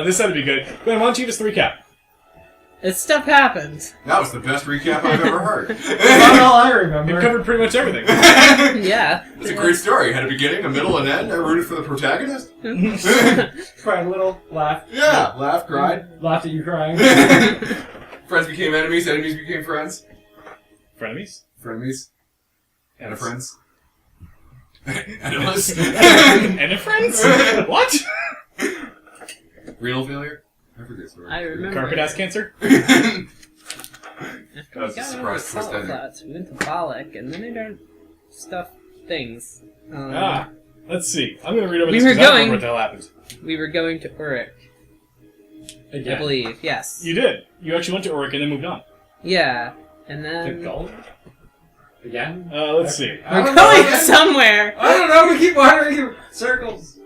This side would be good. Glenn, why don't you give us the recap? Stuff happened. That was the best recap I've ever heard. That's all I remember. You've covered pretty much everything. Yeah. It's a great story. It had a beginning, a middle, and end. I rooted for the protagonist. Cried a little, laughed. Yeah, laughed, cried. Laughed at you crying. Friends became enemies, enemies became friends. Frenemies? Frenemies. And a friends. Enemies. And a friends? What? Renal failure? I forget the story. I remember. Carpet ass cancer? After That we was a got surprise over twist salt ending. flats, we went to Balic, and then I done stuff things. Let's see. I'm going to read over We this were because I don't going- remember what the hell happened. We were going to Uruk, I Again. believe. Yes. You did. You actually went to Oric and then moved on. Yeah. And To then... gold? Again? Let's see. I We're don't know, going again. somewhere! I don't know, we keep wandering in circles.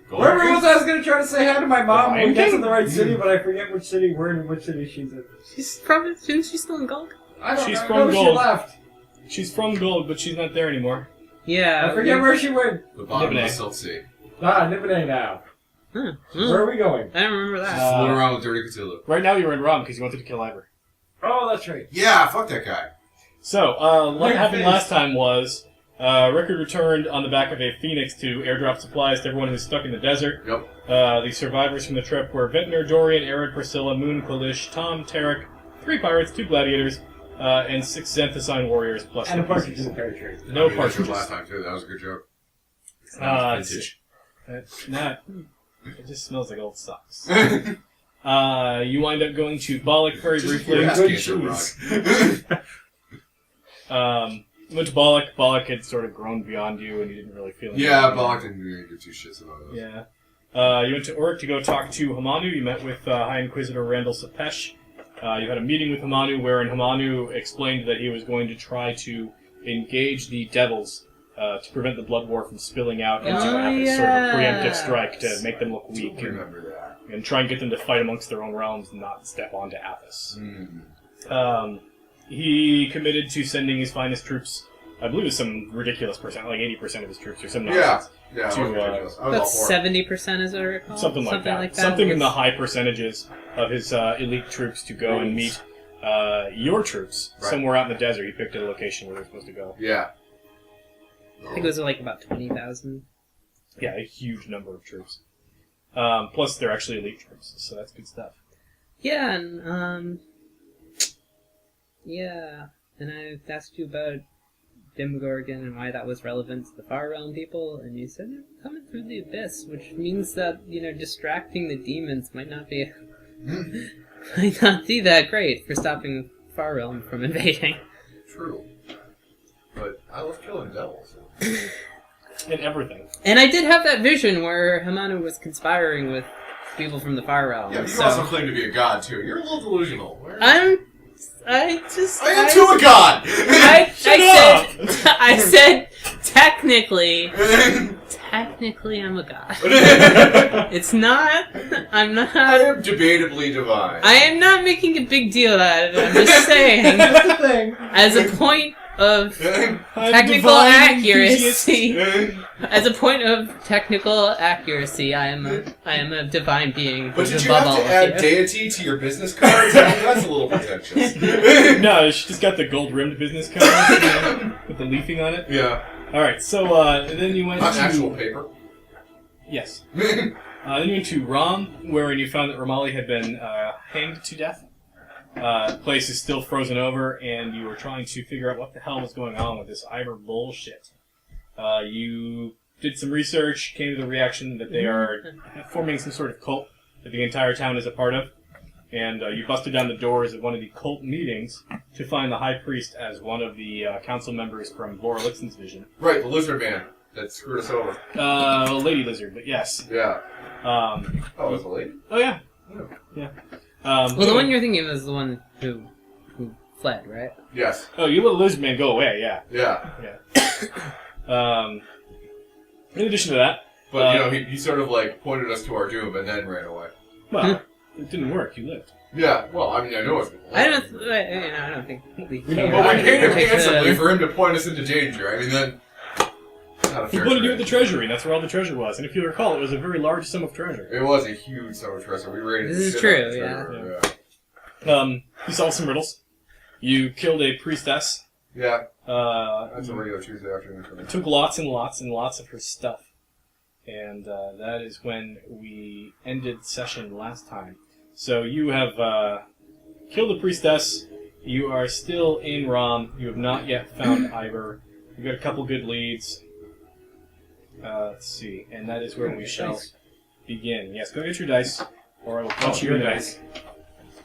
Gold Wherever it ring? was, I was going to try to say hi to my mom when we get to King? the right city, but I forget which city we're in and which city she's in. She's probably... Isn't she still in Gulk? I don't She's know. from No, she Gold. left. She's from Gold, but she's not there anymore. Yeah. I forget where she went. The bottom of the Nibene. Silt Sea. Nibene now. Where are we going? I don't remember that. Fooling around with Dirty Cthulhu. Right now you were in Rom because you wanted to kill Ivor. Oh, that's right. Yeah, fuck that guy. So, what Your happened face. last time was Rikard returned on the back of a phoenix to airdrop supplies to everyone who's stuck in the desert. Yep. The survivors from the trip were Ventnor, Dorian, Arid, Priscilla, Moon, Kalish, Tom, Tarek, 3 pirates, 2 gladiators, and 6 Xanthosine warriors plus And a NPCs. partridge in the pear tree. No I mean, that was partridges. last time, too. That was a good joke. It's Vintage. not. It just smells like old socks. You wind up going to Balic very briefly. Your ass Good cancer cheese. rug. You went to Balic. Balic had sort of grown beyond you, and you didn't really feel anything. Yeah, Balak didn't really give 2 shits about those. Yeah. You went to Uruk to go talk to Hamanu. You met with High Inquisitor Randall Sapesh. You had a meeting with Hamanu wherein Hamanu explained that he was going to try to engage the devils to prevent the blood war from spilling out and to have a sort of a preemptive strike to make them look weak I remember that. and try and get them to fight amongst their own realms and not step onto Athas. He committed to sending his finest troops, I believe it was some ridiculous percent, like 80% of his troops or some nonsense. Yeah, it To, was ridiculous. I was all About for it. 70%, as I recall. Something like that. Something in the high percentages of his elite troops to go and meet your troops Right. somewhere out in the desert. He picked a location where they're supposed to go. Yeah. I think it was like about 20,000. Yeah, a huge number of troops. Plus, they're actually elite troops, so that's good stuff. Yeah, and, yeah. And I asked you about Demogorgon and why that was relevant to the Far Realm people, and you said they're coming through the abyss, which means that, distracting the demons might not be might not be that great for stopping the Far Realm from invading. True. But I love killing devils. And everything. And I did have that vision where Hamanu was conspiring with people from the Far Realm. Yeah, but you so also claim to be a god, too. You're a little delusional. I am too a god! I said technically I'm a god. It's not. I'm not. I am debatably divine. I am not making a big deal out of it. I'm just saying, That's the thing. as a point of technical accuracy, as a point of technical accuracy, I am a divine being. But did who's you above have all to of add you. deity to your business cards? I mean, that's a little pretentious. No, she just got the gold-rimmed business card with the leafing on it. Yeah. Alright, so then you went Not to... actual paper. Yes. Then you went to Rom, wherein you found that Ramali had been hanged to death. The place is still frozen over, and you were trying to figure out what the hell was going on with this Ivor bullshit. You did some research, came to the reaction that they are forming some sort of cult that the entire town is a part of, and you busted down the doors of one of the cult meetings to find the High Priest as one of the council members from Vorelixen's vision. Right, the lizard man that screwed us over. Lady Lizard, but yes. Yeah. Oh, Oh, it was a lady? yeah. Oh. Yeah. Well, the one you're thinking of is the one who fled, right? Yes. Oh, you let the lizard man go away, yeah. Yeah. In addition to that... But, he sort of, pointed us to our doom and then ran away. Well, it didn't work. You lived. Yeah, well, I mean, I know it's... I don't think we can. Well, we paid him take handsomely the- for him to point us into danger. I mean, then... not a He fair wanted you at trade. the treasury. That's where all the treasure was. And if you recall, it was a very large sum of treasure. It was a huge sum of treasure. We raided This the is shit true, out of the treasure. You solved some riddles. You killed a priestess. Yeah. Uh, That's a regular Tuesday afternoon for me. took lots and lots and lots of her stuff. And that is when we ended session last time. So you have killed the priestess. You are still in Rom. You have not yet found Ivor. You've got a couple good leads. Let's see. And that is where we shall begin. Yes, go get your dice, or I will punch you in the dice.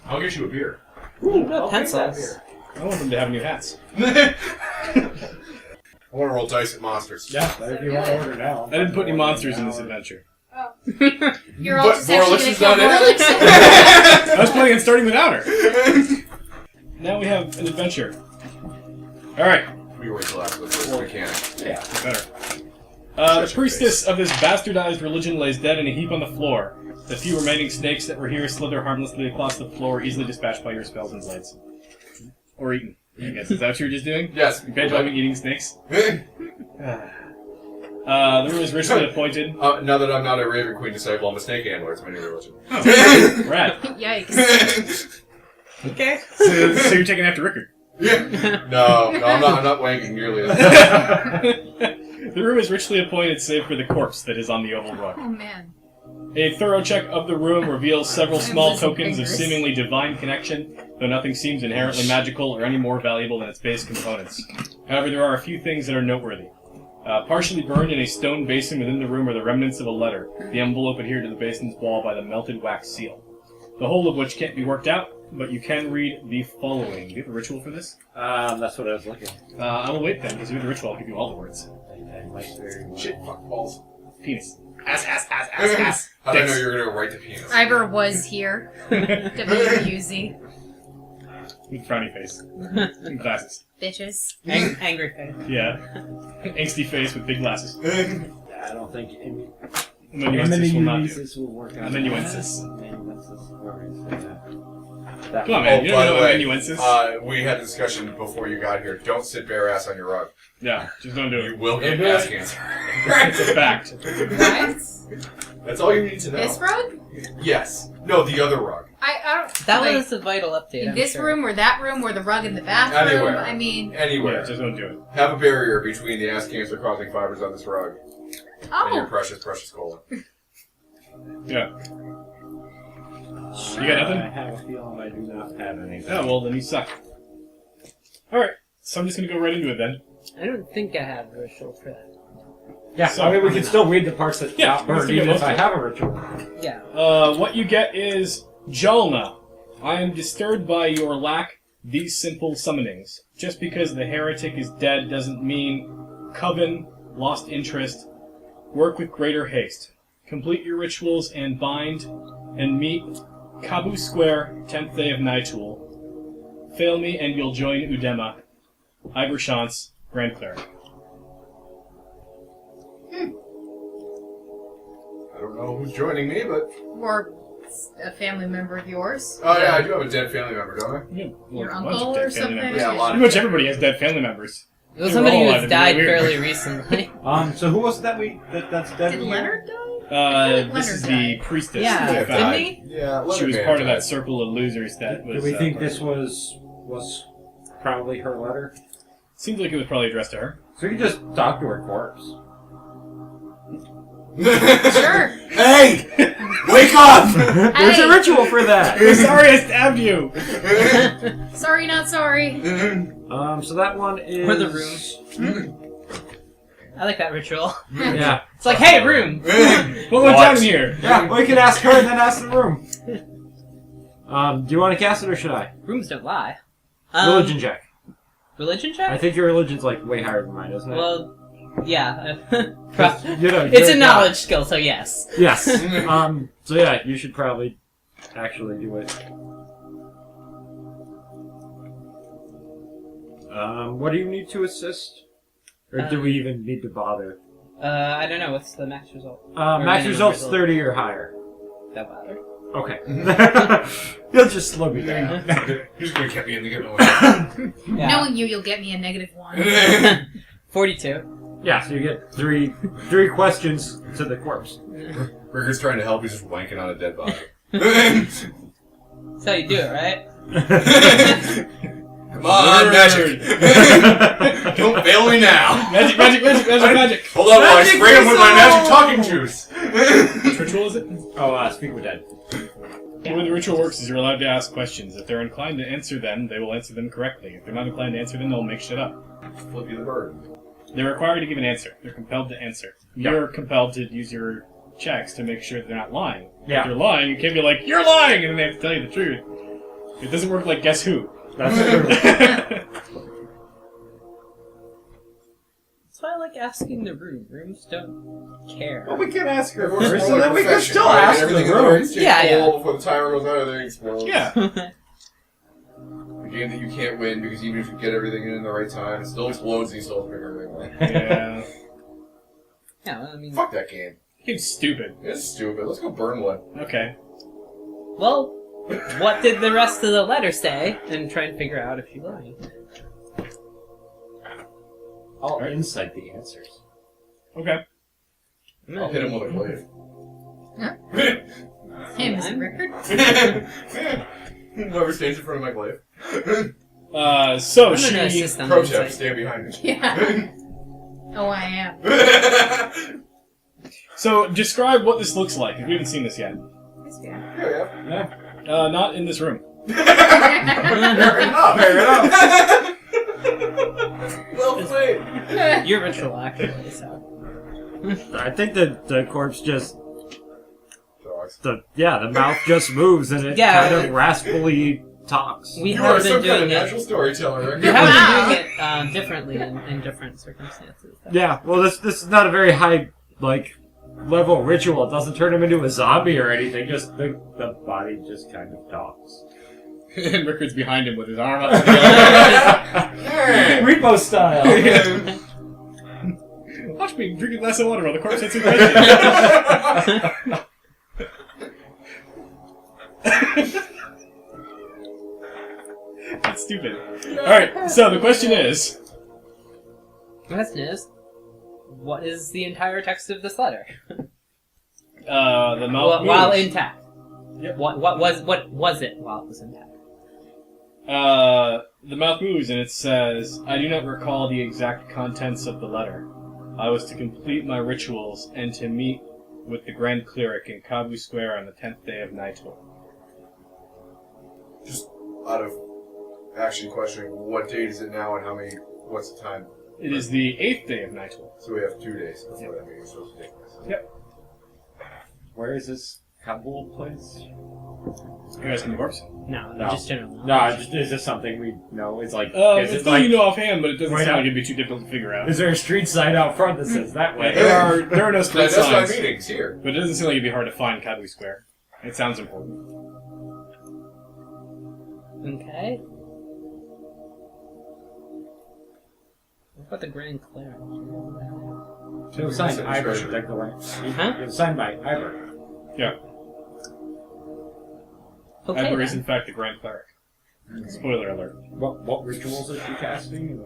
I'll get you a beer. Pencils. I want them to have new hats. I want to roll dice at monsters. Yeah, if you want to order now. I didn't put any monsters in this adventure. Oh. You're all But just actually going Vorelixen's to kill not in it? Vorelixen? I was planning on starting without her. Now we have an adventure. Alright, We wait till after the first mechanic. yeah, better. The priestess of this bastardized religion lays dead in a heap on the floor. The few remaining snakes that were here slither harmlessly across the floor, easily dispatched by your spells and blades. Or eaten, I guess. Is that what you were just doing? Yes. Bad job of eating snakes? The room is richly appointed. Now that I'm not a Raven Queen disciple, I'm a snake handler. It's my new religion. Rad. Yikes. Okay. So you're taking after Rikard. No, I'm not wanking nearly as The room is richly appointed save for the corpse that is on the oval rug. Oh, man. A thorough check of the room reveals several small losing tokens of fingers. seemingly divine connection, though nothing seems inherently magical or any more valuable than its base components. However, there are a few things that are noteworthy. Partially burned in a stone basin within the room are the remnants of a letter, the envelope adhered to the basin's wall by the melted wax seal. The whole of which can't be worked out, but you can read the following. Do you have a ritual for this? That's what I was looking. I will wait then, because you have the ritual, I'll give you all the words. shit. Fuck balls. Penis. How did I know you were gonna go right to penis? Ivor was here. W-U-Z. With frowny face. And glasses. Bitches. Angry face. Yeah. Angsty face with big glasses. I don't think Amanuensis will not do. will work out. Amanuensis. Amanuensis. Come on, man. You by don't the know way, amanuensis. we had a discussion before you got here. Don't sit bare ass on your rug. Yeah, just don't do You it. will get ass cancer. It's a fact. What? That's all you need to know. This rug? Yes. No, the other rug. I don't... That like, was a vital update. in I'm this sure. room, or that room, or the rug in the bathroom? Anywhere. I mean... Anywhere. Yeah, just don't do it. Have a barrier between the ass cancer causing fibers on this rug and your Oh! precious, precious colon. Yeah. You got nothing? I have a feeling I do not have anything. Oh, well, then you suck. Alright, so I'm just gonna go right into it then. I don't think I have a ritual for that. Yeah, So- I mean, we can still read the parts that Yeah, got burned, let's do even it. if I have a ritual. Yeah. What you get is Jalna. I am disturbed by your lack these simple summonings. Just because the heretic is dead doesn't mean Coven, lost interest. Work with greater haste. Complete your rituals and bind and meet Kabu Square, 10th day of Nighttool. Fail me and you'll join Udema. Ivor Shantz, Grand Cleric. I don't know who's joining me, but... Or a family member of yours. Oh, yeah, I do have a dead family member, don't I? Yeah, Your a bunch of uncle dead or family something? members. Yeah, a lot Pretty much everybody has dead family members. It was They were somebody all who alive, has it'd be died weird. fairly recently. So who was that that's dead Did here? Leonard die? This is Leonard the died. priestess. Yeah, who didn't died. he? Yeah, She was part of that circle of losers that was... Do we think this was probably her letter? Seems like it was probably addressed to her. So we can just talk to her corpse. Sure. Hey! Wake up! There's a Hey. ritual for that! I'm sorry I stabbed you! Sorry, not sorry. So that one is... For the room. I like that ritual. Yeah. It's like, hey, room! What went down in here? Yeah, we can ask her and then ask the room. Do you want to cast it or should I? Rooms don't lie. Religion check. Religion check? I think your religion's like way higher than mine, isn't it? Well, yeah. You know, It's you're a knowledge skill, so yes. Yes. So yeah, you should probably actually do it. What do you need to assist? Or do we even need to bother? I don't know, what's the max result? Max minimum result's result. 30 or higher. Don't bother. Okay. You'll just slow me down. Who's gonna get me in the giveaway? Yeah. Knowing you'll get me a -1. 42. Yeah, so you get three questions to the corpse. Rikard's trying to help, he's just wanking on a dead body. That's how you do it, right? Come on, magic! Don't fail me now! Magic! Hold on while I spray him with my magic talking juice! Which ritual is it? Oh, Speak with Dead. The way the ritual works is you're allowed to ask questions. If they're inclined to answer them, they will answer them correctly. If they're not inclined to answer them, they'll make shit up. Flip you the bird. They're required to give an answer. They're compelled to answer. You're compelled to use your checks to make sure that they're not lying. Yeah. If they're lying, you can't be like, "You're lying!" and then they have to tell you the truth. It doesn't work like Guess Who. That's true. That's why I like asking the room. Rooms don't care. Well, we can ask her Everyone's first, more and like then we can profession, still right? ask Everything the in the room. race takes Yeah, yeah. before the timer goes out, everything explodes. Yeah. The game that you can't win because even if you get everything in the right time, it still explodes and you still have to pick everything up. Yeah. Yeah, well, I mean... Fuck that game. It's stupid. It's stupid. Let's go burn one. Okay. Well, what did the rest of the letter say? And try and figure out if she's lying. I'll insight the answers. Okay. I'll hit him with a glaive. Hey, Mr. Rikard. Whoever stands in front of my glaive. So I'm gonna she... assist on Pro the tip, insight. stand behind me. Yeah. Oh, I am. So, describe what this looks like. We haven't seen this yet. Yes, we are. Yeah. Not in this room. Fair enough. Well played. Your ritual, actually, so... I think the corpse just Dogs. the mouth just moves and it Yeah, kind of raspily talks. We You are have been some kind of doing it... natural storyteller, Rick. We have been doing it differently in different circumstances. Yeah, well this is not a very high level ritual. It doesn't turn him into a zombie or anything. Just the body just kind of talks. And Rikard's behind him with his arm up. Repo style. Watch me drink a glass of water while the corpse answers questions. That's stupid. Alright, so the question is... The question is, what is the entire text of this letter? The mouth While moves. intact. Yep. What was it while it was intact? The mouth moves and it says, I do not recall the exact contents of the letter. I was to complete my rituals and to meet with the Grand Cleric in Kabu Square on the 10th day of Naito. Just out of actually questioning, what date is it now and what's the time? It is the 8th day of Naito. So we have 2 days. That's what I mean. It's supposed to take place. Yep. Where is this Kabul place? Are you asking the corpse? No, No. just general knowledge. No, is this something we know? It's like, is It's it not like, you know offhand, but it doesn't Right sound now. like it'd be too difficult to figure out. is there a street sign out front that says that way? There are no street That's my signs, meetings here. but it doesn't seem like it'd be hard to find Kabu Square. It sounds important. Okay. What about the Grand Cleric? It was signed by Ivor. Huh? It was signed by Ivor. Yeah. Okay, Ivor is then. in fact the Grand Cleric. Spoiler alert. What rituals is she casting and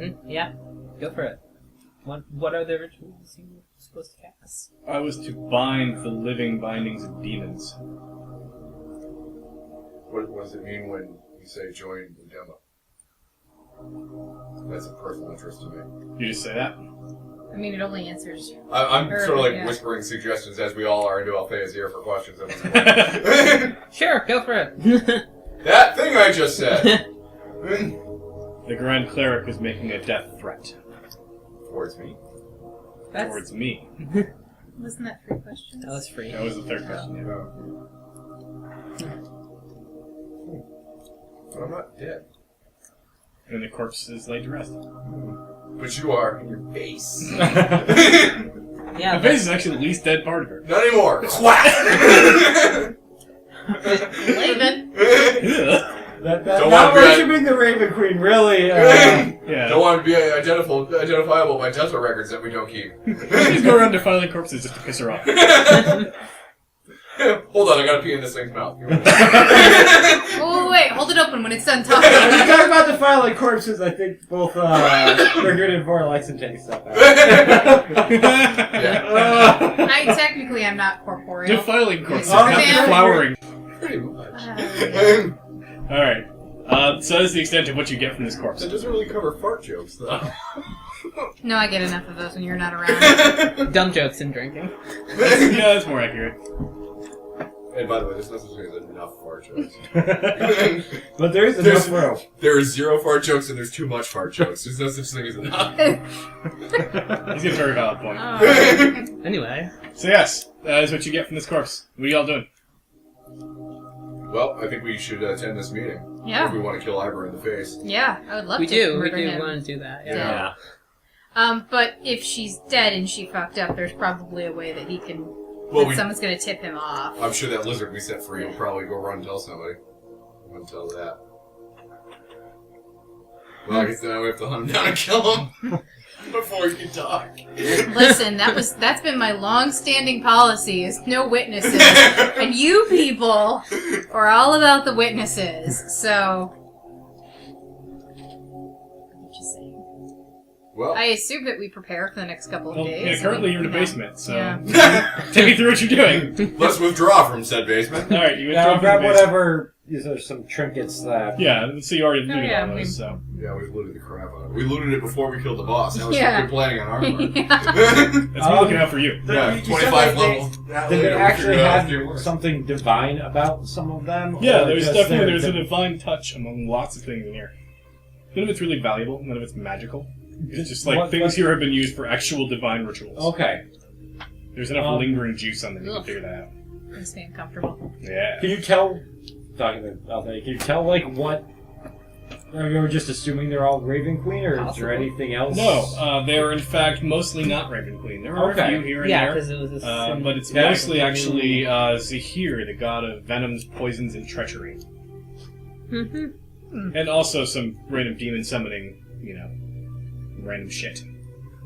when? Yeah, go for it. What are the rituals you're supposed to cast? I was to bind the living bindings of demons. What does it mean when you say join the demo? That's a personal interest to me. You just say that? I mean, it only answers. I'm Or, sort of like yeah. whispering suggestions as we all are into Althea's ear for questions at this point. Sure, go for it. That thing I just said! The Grand Cleric was making a death threat Towards me. towards me. Wasn't that 3 questions? That was free. That was the third question. But I'm not dead. And the corpse is laid to rest. But you are in your face. Yeah, The face is actually the least dead part of her. Not anymore. Laven. That Don't not want to be worshiping the Raven Queen, really. Yeah. Don't want to be identifiable by dental records that we don't keep. She's going around defiling corpses just to piss her off. Hold on, I gotta pee in this thing's mouth. Oh, wait, hold it open when it's done When talking. you talk about defiling corpses, I think both Rikard and Vorelixen take stuff out. Technically, I'm not corporeal. Defiling corpses, Oh, not man. deflowering. Pretty much. Alright. So that's the extent of what you get from this corpse. That doesn't really cover fart jokes, though. No, I get enough of those when you're not around. Dumb jokes and drinking. Yeah, that's more accurate. And by the way, there's no such thing as enough fart jokes. But there is enough room. There is 0 fart jokes and there's too much fart jokes. There's no such thing as enough. He's got a very valid point. Anyway. So yes, that is what you get from this corpse. What are y'all doing? Well, I think we should attend this meeting. Yeah. If we want to kill Ivor in the face. Yeah, I would love We to do murder him. want to do that. Yeah. Yeah. But if she's dead and she fucked up, there's probably a way that he can. Well, that someone's gonna tip him off. I'm sure that lizard we set free will probably go run and tell somebody. Wouldn't tell that. Well, I guess now we have to hunt him down and kill him before he can talk. Listen, that's been my long-standing policy: is no witnesses, and you people are all about the witnesses. So, just saying. Well, I assume that we prepare for the next couple of Well, days. yeah, currently you're in the basement, so Yeah. take me through what you're doing. let's withdraw from said basement. Alright, you Now withdraw grab from the basement. whatever. These are some trinkets that. Yeah, so you already looted yeah, all those, so. Yeah, we looted the crap out of it. We looted it before we killed the boss. Now we're Yeah. still planning on armor. Yeah. That's me looking out for you. Yeah, You said 25 that levels. Did they actually have something divine about some of them? Yeah, or there's just definitely their- there's a divine touch among lots of things in here. None of it's really valuable, none of it's magical. It's just like What- things here have been used for actual divine rituals. Okay. There's enough lingering juice on them, you can Ugh. figure that out. Makes me uncomfortable. Yeah. Can you tell? Talking to Althaea, can you tell like what? Or you were just assuming they're all Raven Queen, or is Possible. there anything else? No, they're in fact mostly not Raven Queen. There are a Okay. few here and Yeah, there. because it was a But it's Yeah. mostly actually Zahir, the god of venoms, poisons, and treachery. Mm-hmm. And also some random demon summoning, random shit.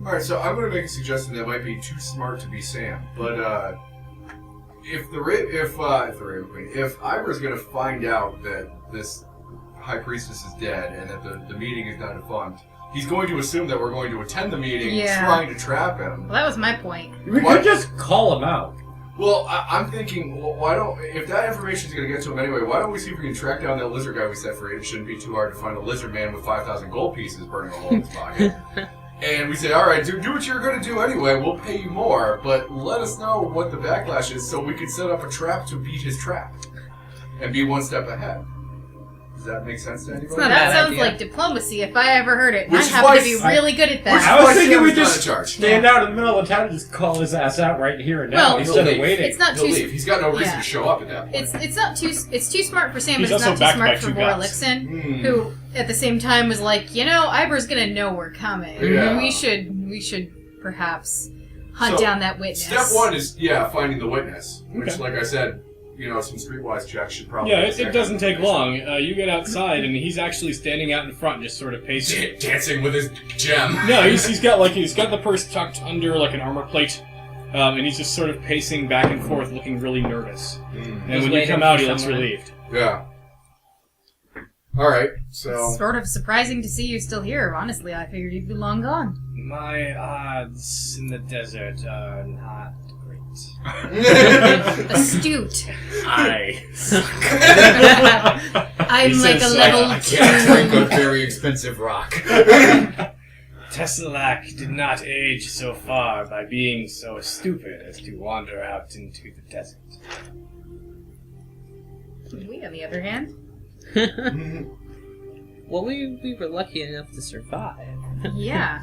Alright, so I'm going to make a suggestion that might be too smart to be Sam, but if Ivor's going to find out that this High Priestess is dead and that the meeting is now defunct, he's going to assume that we're going to attend the meeting Yeah. trying to trap him. Well, that was my point. We What? could just call him out. Well, I'm thinking, well, if that information is going to get to him anyway, why don't we see if we can track down that lizard guy we set free? It shouldn't be too hard to find a lizard man with 5,000 gold pieces burning a hole in his pocket. And we say, alright, do what you're going to do anyway, we'll pay you more, but let us know what the backlash is so we can set up a trap to beat his trap. And be one step ahead. Does that make sense to anybody? not That bad sounds idea. like diplomacy if I ever heard it. And Which I is happen why to be I- really good at that. I was Why thinking Sam's we not just in charge. stand out in the middle of the town and just call his ass out right here and now Well, instead of he'll leave. waiting. It's not He'll too. leave. He's got no reason yeah. to show up at that point. It's too smart for Sam, He's but it's also not too backed smart by for two gods. Vorelixen, Hmm. who at the same time was like, Ivor's gonna know we're coming. Yeah. We should perhaps hunt So, down that witness. Step one is, finding the witness. Which, Okay. like I said, some streetwise checks should probably... Yeah, it doesn't take long. You get outside, and he's actually standing out in front, just sort of pacing. Dancing with his gem. No, he's got the purse tucked under like an armor plate, and he's just sort of pacing back and forth, looking really nervous. And He's when you waiting come out, for he looks someone. relieved. Yeah. Alright, so... It's sort of surprising to see you still here. Honestly, I figured you'd be long gone. My odds in the desert are not great. Astute. I I'm He like says, a level I can't drink a 2. very expensive rock. Tesselac did not age so far by being so stupid as to wander out into the desert. We, on the other hand, Well, we were lucky enough to survive. yeah.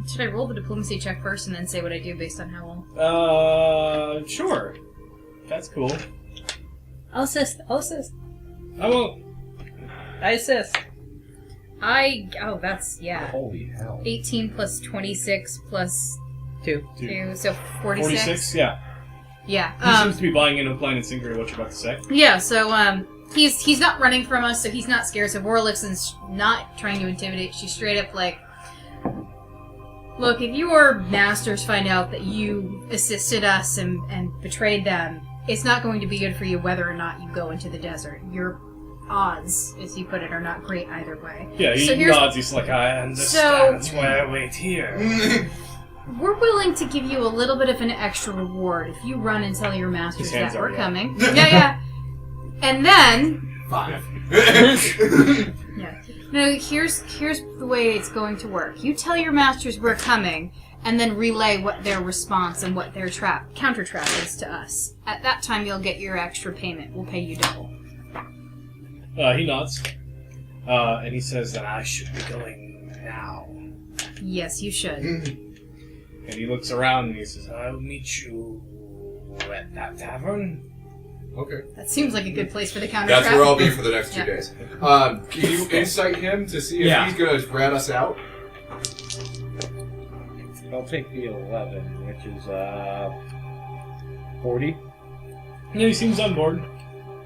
Should I roll the diplomacy check first and then say what I do based on how well? Sure. That's cool. I'll assist. I won't. I assist. That's, yeah. Holy hell. 18 plus 26 plus 2. 2, so 46. 46? Yeah. Yeah. He seems to be buying into blind and sinker what you're about to say. Yeah, so, he's not running from us, so he's not scared, so Vorelixen's not trying to intimidate. She's straight up like, look, if your masters find out that you assisted us and betrayed them, it's not going to be good for you whether or not you go into the desert. You're odds, as you put it, are not great either way. Yeah, he So here's- nods. He's like, I understand. That's why I wait here. We're willing to give you a little bit of an extra reward if you run and tell your masters His hands that are we're up. coming. Yeah. And then, 5. yeah. No, here's the way it's going to work. You tell your masters we're coming, and then relay what their response and what their counter trap is to us. At that time, you'll get your extra payment. We'll pay you double. He nods. And he says that I should be going now. Yes, you should. And he looks around and he says, I'll meet you at that tavern. Okay. That seems like a good place for the counter trap. That's where I'll be for the next 2 Yeah. days. Can you insight him to see if he's going to rat us out? I'll take the 11, which is 40. Yeah, he seems on board.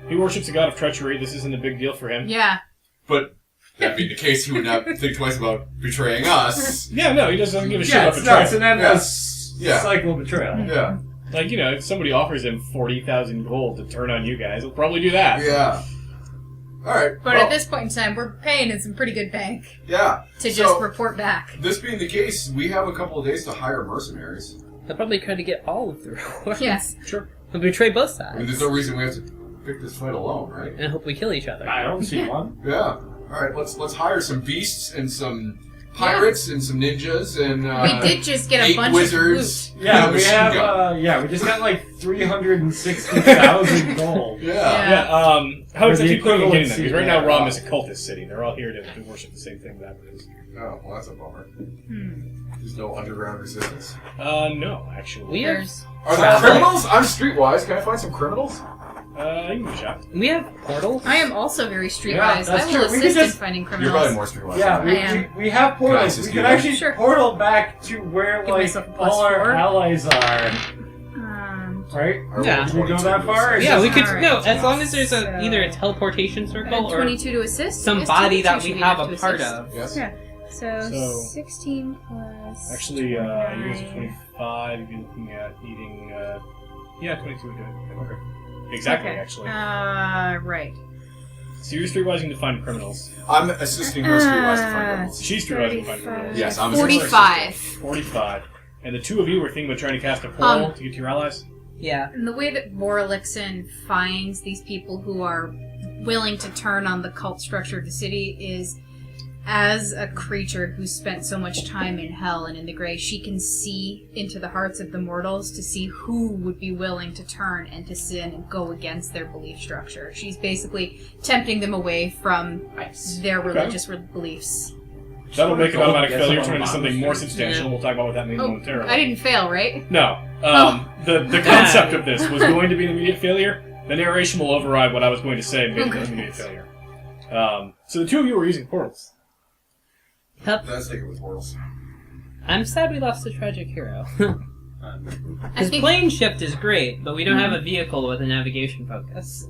He worships a god of treachery. This isn't a big deal for him. Yeah. But that being the case, he would not think twice about betraying us. Yeah, no, he doesn't give a shit Yeah, about it's betrayal. nuts, and then the cycle of betrayal. Yeah. Like, you know, if somebody offers him 40,000 gold to turn on you guys, he'll probably do that. Yeah. Alright. But at this point in time, we're paying in some pretty good bank Yeah. to So, just report back. this being the case, we have a couple of days to hire mercenaries. They'll probably try to get all of the rewards. Yes. Sure. We'll betray both I mean, there's sides. no reason we have to pick this fight alone, right? And hope we kill each other. I don't see one. Yeah. Alright, let's hire some beasts and some pirates and some ninjas and We did just get a 8 bunch wizards. of loot. Yeah, and a we machine have. gun. We just got like 360,000 gold. Yeah. Yeah, how Or exactly the plan on getting them? equivalency Because right now there. Rom is a cultist city. They're all here to worship the same thing that is. Oh, well, that's a bummer. Hmm. There's no underground resistance. No, actually. We have There's Are there criminals? I'm streetwise. Can I find some criminals? You can give it a shot. portals. I am also very streetwise. Yeah, that's I will true. We assist could in just- finding You're probably criminals. more streetwise. Yeah, I am. we have Can I portals. assist We you can actually Sure. portal back to where Give like myself a plus all our 4. allies are. Right? Or Yeah. roll Did we go 22 that to far? assist. Yeah, we could. Alright. No, as long as there's So- either a teleportation circle or 22 to assist. some Yes, body 22 that should we be have enough a to part assist. of. Yes. Yeah. So So- 16 plus. Actually, you guys are 29. 25. You'd be looking at eating. 22 would do it. Okay. Exactly, Okay. actually. Right. So you're streetwising to find criminals. I'm assisting her streetwise to find criminals. She's streetwising to find criminals. Yes, I'm 45. 45. And the two of you were thinking about trying to cast a portal to get to your allies? Yeah. And the way that Vorelixen finds these people who are willing to turn on the cult structure of the city is, as a creature who's spent so much time in hell and in the grave, she can see into the hearts of the mortals to see who would be willing to turn and to sin and go against their belief structure. She's basically tempting them away from their religious beliefs. That'll make an automatic Get failure, someone turn into something modest. more substantial. Yeah. We'll talk about what that means Oh, momentarily. I didn't fail, right? No. The concept of this was going to be an immediate failure. The narration will override what I was going to say and make it an immediate failure. So the two of you were using portals. Yep. Let's take it with portals. I'm sad we lost a tragic hero. I His think- plane shift is great, but we don't have a vehicle with a navigation focus.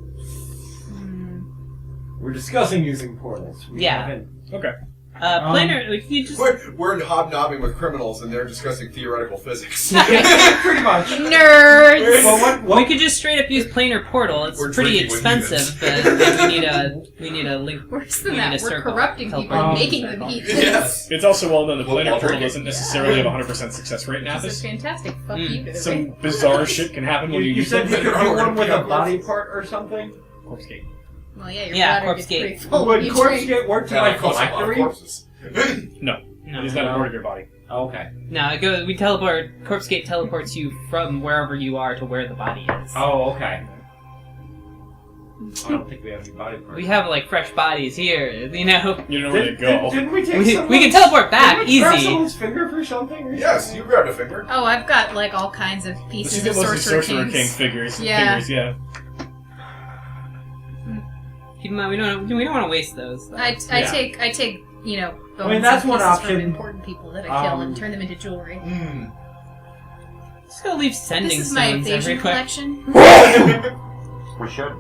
We're discussing using portals. We Yeah. haven't- Okay. Planar, like, you just We're hobnobbing with criminals and they're discussing theoretical physics. Pretty much. Nerds! Well, we could just straight up use planar portal. It's We're pretty drinking with expensive, but we need a link. Worse We than need that, a we're circle. corrupting people Teleport. and making them Circle. eat Yes. It's also well known that Well, planar I'll portal drink it. doesn't necessarily have a 100% success rate in This is Athas. fantastic. Fuck you to the Some ring. bizarre shit can happen when you You use said you them. could do one with a body part or something? Corpse gate. Well, yeah, your Yeah, bladder corpse gets gate. pretty full. Would You corpse drink. get work to Yeah, my that costs a lot of phylactery? corpses. No. No. It is not a part of your body. Oh, okay. No, it goes. We teleport. Corpse gate teleports you from wherever you are to where the body is. Oh, okay. I don't think we have any body parts. We have like fresh bodies here, you know. You know where they go. Didn't we take We someone's- can teleport back didn't we grab easy. someone's finger for something? Or Yes, something? you grabbed a finger. Oh, I've got like all kinds of This pieces is of mostly Sorcerer King Kings. figures. Yeah. Figures, yeah. Keep in mind, we don't want to waste those. Though. I Yeah. take you know bones I mean, that's and one pieces option. from important people that I kill and turn them into jewelry. Just go leave sending This is my stones evasion everywhere. collection. We should.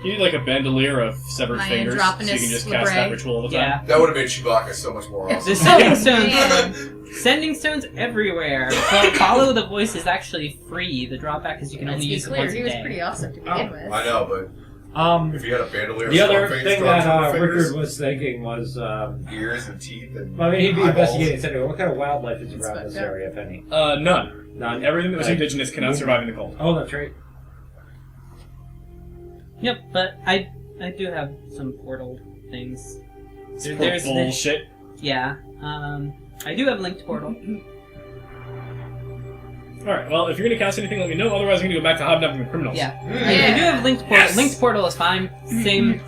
You need like a bandolier of severed My fingers, so you can Andropynous just cast that Libre. ritual all the time. Yeah. That would have made Chewbacca so much more awesome. The sending Oh, stones. man. Sending stones everywhere. Follow the voice is actually free. The drawback is you can Let's only be use it clear, once he a was day. pretty awesome to begin with. I know, but If you had a bandolier, The other skull face thing drugs that on the fingers, Rikard was thinking was, ears and teeth and I mean, he'd be eyeballs. investigating. Said, what kind of wildlife is around this area, if any? None. None. Everything that was indigenous cannot survive in the cold. Oh, that's right. Yep, but I do have some portal things. There's bullshit. Yeah. I do have linked portal. Alright, well, if you're going to cast anything, let me know. Otherwise, I'm going to go back to hobnobbing with criminals. Yeah. I do have linked portal. Yes. Linked portal is fine.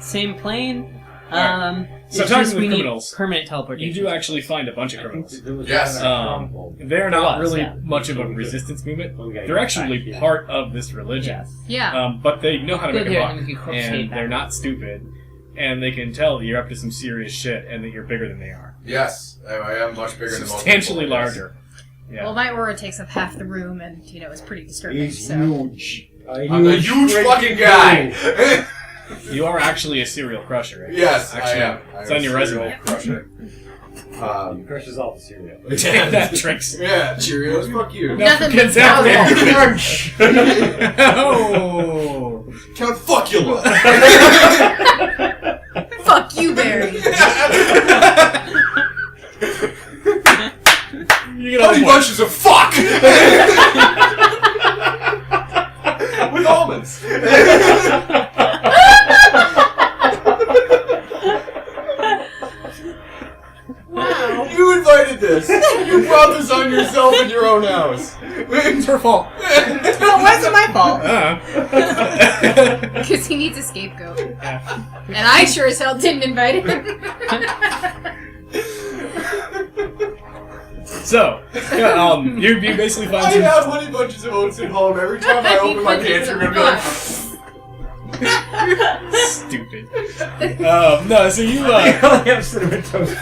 Same plane. Alright. So it's talking just with we need criminals, permanent teleportation. You do actually find a bunch of criminals. Yes. They're not really yeah. much of a resistance movement. Okay, They're actually yeah. part of this religion. Yes. Yeah. But they know how to Good make a here, buck. let me quick And state that. they're not stupid. And they can tell that you're up to some serious shit and that you're bigger than they are. Yes, I am much bigger than most Substantially people. larger. Yeah. Well, my aura takes up half the room, and it's pretty disturbing. He's so. huge. I'm a huge fucking guy. You are actually a serial crusher, right? Yes, Actually, I am. it's on your resume. Crusher. He crushes all the cereal. Take that, Tricks. Yeah, Cheerios. Fuck you. Nothing Kids but out there. powder. Crunch. Oh. Count Fuckula. Fuck you, Barry. You get Honey all bunches of fuck. With almonds. Wow. You invited this. You brought this on yourself in your own house. It's her fault. Oh, why is it my fault? Because he needs a scapegoat. And I sure as hell didn't invite him. So, yeah, you basically find I some... have honey bunches of oats at home. Every time I open my pantry, I'm gonna be like, Stupid. No, so you, I only have cinnamon toast.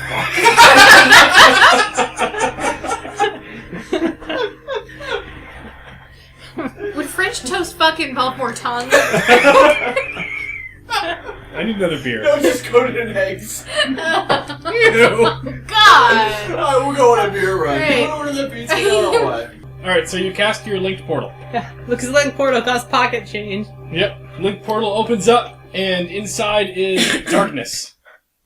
Would French toast fuck involve more tongue? I need another beer. no, just coated in eggs. Ew. God! I will go on a beer run. Right. You want to order that pizza or what? Alright, so you cast your linked portal. Looks like portal costs pocket change. Yep. Linked portal opens up, and inside is darkness.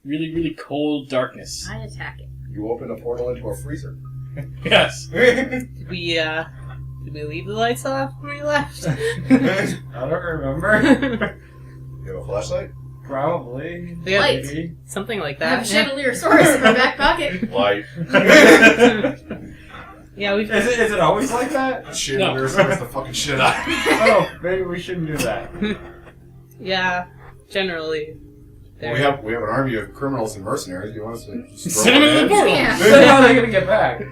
Really, really cold darkness. I attack it. You open a portal into a freezer. Yes. Did we leave the lights off when we left? I don't remember. You have a flashlight? Probably. Yeah, Light. Maybe. something like I have that. Chandelier-saurus in my back pocket. Light. Yeah, we. Is it always like that? Shit, No. there's the fucking shit out. Oh, maybe we shouldn't do that. Yeah, generally. Well, we have an army of criminals and mercenaries. Do you want us to just throw Send him in the them portal. Yeah. So how are they gonna get back?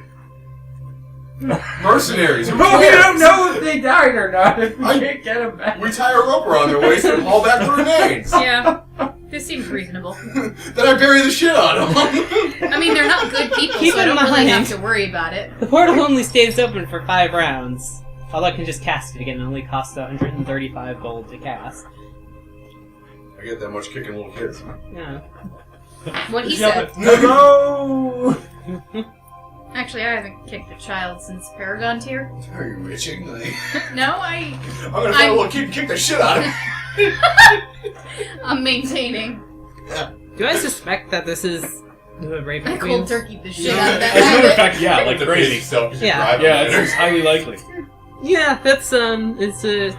Mercenaries. Who But we cares? don't know if they died or not. If we I- can't get them back. We tie a rope around their waist and haul back the remains. Yeah. This seems reasonable. Then I bury the shit out of them. I mean, they're not good people, Keep so I in don't really mind- have to worry about it. The portal only stays open for 5 rounds. Although I can just cast it again. It only costs 135 gold to cast. I get that much kicking little kids. Yeah. What he Yell said. it. No! Actually, I haven't kicked a child since Paragon tier. Are you bitching? Like, No, I'm gonna find a little kid and kick the shit out of him. I'm maintaining. Do I suspect that this is the Raven I Queen? cold turkeyed the shit out of that As a matter of habit. fact, yeah, like the crazy. basic stuff you Yeah. drive Yeah, on it's highly likely. Yeah, that's it's a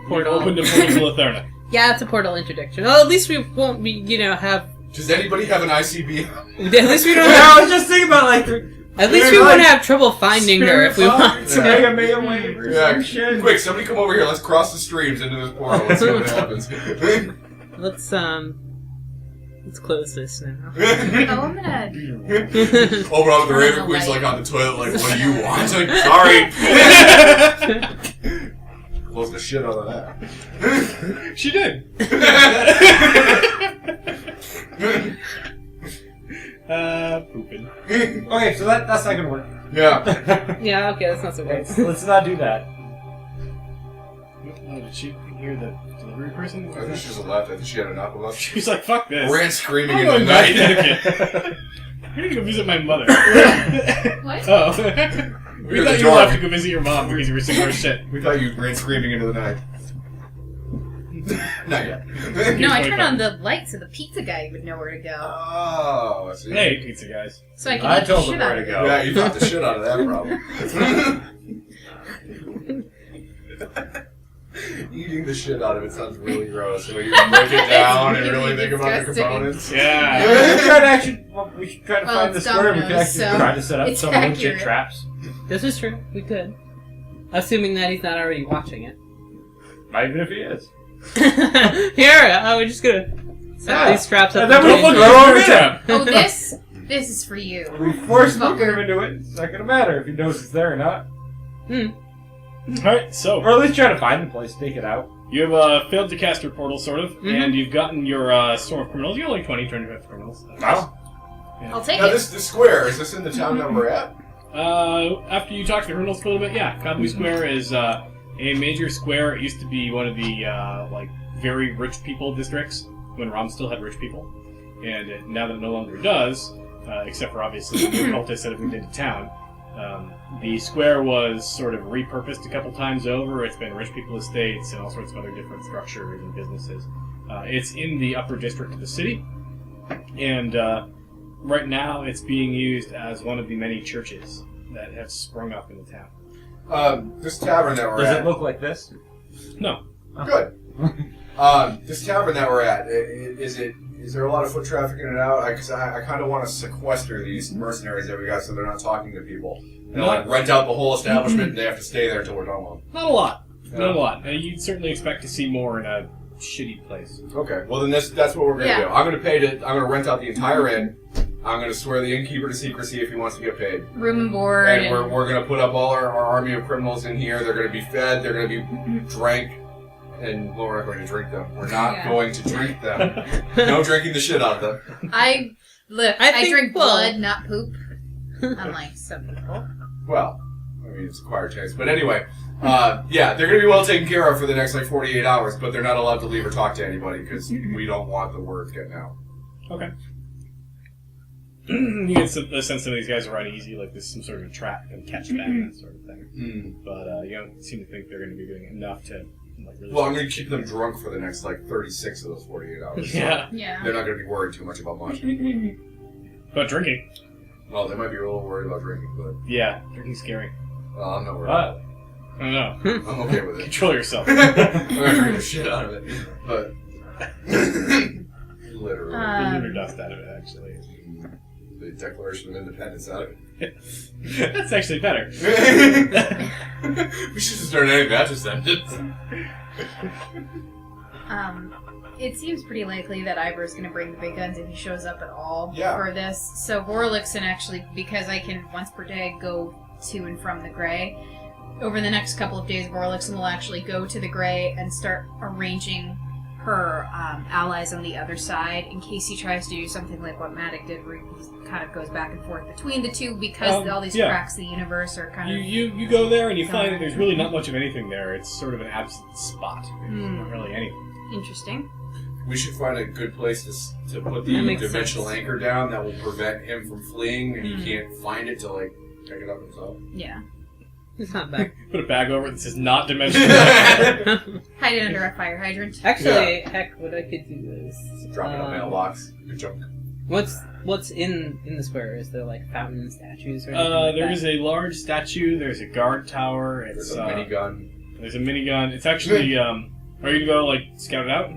portal. Open the portal to Althaea. Yeah, it's a portal interdiction. Well, at least we won't be, have. Does anybody have an ICB? At least we don't I have. was just thinking about like. At least we won't have trouble finding her if we want To to. Mega Man Wave or Yeah, some shit. quick, somebody come over here. Let's cross the streams into this portal. Let's see what happens. Let's close this now. Oh, I'm gonna. Over on the Turn Raven the Queen's light. like on the toilet, like, what do you want? Like, sorry. Close the shit out of that. She did. Pooping. Okay, so that's not gonna work. Yeah. Yeah, okay, that's not so bad. Let's not do that. Oh, did she hear the delivery person? I think she just left. I think she had enough of us. She's like, fuck this. Ran screaming I'm into the going back to night. Connecticut. I'm gonna go visit my mother. What? Oh. We You're thought the you dog. left to go visit your mom because you were sick of her shit. We thought you ran screaming into the night. Not yet. No, I turned on the light so the pizza guy would know where to go. Oh, I see. Hey, pizza guys. So I can I eat the told shit him out where of to it. go. Yeah, you thought the shit out of that problem. Eating the shit out of it sounds really gross. When you break it down and really really think about the disgusting. components. Yeah. We should try to Well, find the it's square. We could Domino's, actually so try to set up it's some legit accurate. traps. This is true. We could. Assuming that he's not already watching it. Not even if he is. Here, we're just gonna set these traps up. And then the we'll danger. throw him in it. Oh, this is for you. We force him into it. It's not gonna matter if he knows it's there or not. Alright, so Or at least try to find the place, take it out. you have failed to cast your portal, sort of, Mhm. and you've gotten your Storm of Criminals. You got like 20, 25 criminals. Wow. I'll take Now, it. the square, is this in the town that we're at? After you talk to the criminals for a little bit, yeah, Kabu Square is a major square. It used to be one of the like very rich people districts when Rom still had rich people, and now that it no longer does, except for obviously the cultists that have moved into town. The square was sort of repurposed a couple times over. It's been rich people estates and all sorts of other different structures and businesses. It's in the upper district of the city, and right now it's being used as one of the many churches that have sprung up in the town. This tavern that we're Does at. it look like this? No. Good. This tavern that we're at, is there a lot of foot traffic in and out? Because I kind of want to sequester these mercenaries that we got so they're not talking to people. And like rent out the whole establishment and they have to stay there until we're done with them. Not a lot. Yeah. Not a lot. You'd certainly expect to see more in a shitty place. Okay, well then that's what we're going to do. I'm going to rent out the entire inn. I'm going to swear the innkeeper to secrecy if he wants to get paid. Room and board. And we're going to put up all our army of criminals in here. They're going to be fed. They're going to be drank. And well, we're not going to drink them. We're not going to drink them. No drinking the shit out of them. I think- drink well- blood, not poop. Unlike some people. Well, I mean, it's acquired taste. But anyway, yeah, they're going to be well taken care of for the next, 48 hours, but they're not allowed to leave or talk to anybody because we don't want the word getting out. Okay. You get the sense some of these guys are running easy, like this is some sort of a trap and catch them, that sort of thing. But you don't seem to think they're going to be doing enough to like really. Well, I'm going to keep them drunk for the next, 36 of those 48 hours. So Yeah. Yeah. they're not going to be worried too much about much. But drinking. Well, they might be a little worried about drinking, but Yeah, drinking's scary. I'm not worried. What? I don't know. I'm okay with it. Control yourself. I'm going to drink the shit out of it. But literally. Lunar dust out of it, actually. The Declaration of Independence out of it. That's actually better. We should just start any Baptist then. It seems pretty likely that Ivor's going to bring the big guns if he shows up at all Yeah. for this. So Vorelixen actually, because I can once per day go to and from the Grey, over the next couple of days, Vorelixen will actually go to the Grey and start arranging her allies on the other side in case he tries to do something like what Matic did, where he kind of goes back and forth between the two because all these yeah. cracks in the universe are kind of... You go there and you find that there's really not much of anything there. It's sort of an absent spot. There's not really anything. Interesting. We should find a good place to put the That makes dimensional sense. anchor down that will prevent him from fleeing, and he can't find it to pick it up himself. Yeah. It's not bad. Put a bag over it that says not dimensional. Hide it under a fire hydrant. Actually, heck, what I could do is Drop it in a mailbox. Good joke. what's in the square? Is there like fountain statues or anything like There that? is a large statue. There's a guard tower. It's There's a minigun. There's a minigun. It's actually. Are you gonna go scout it out?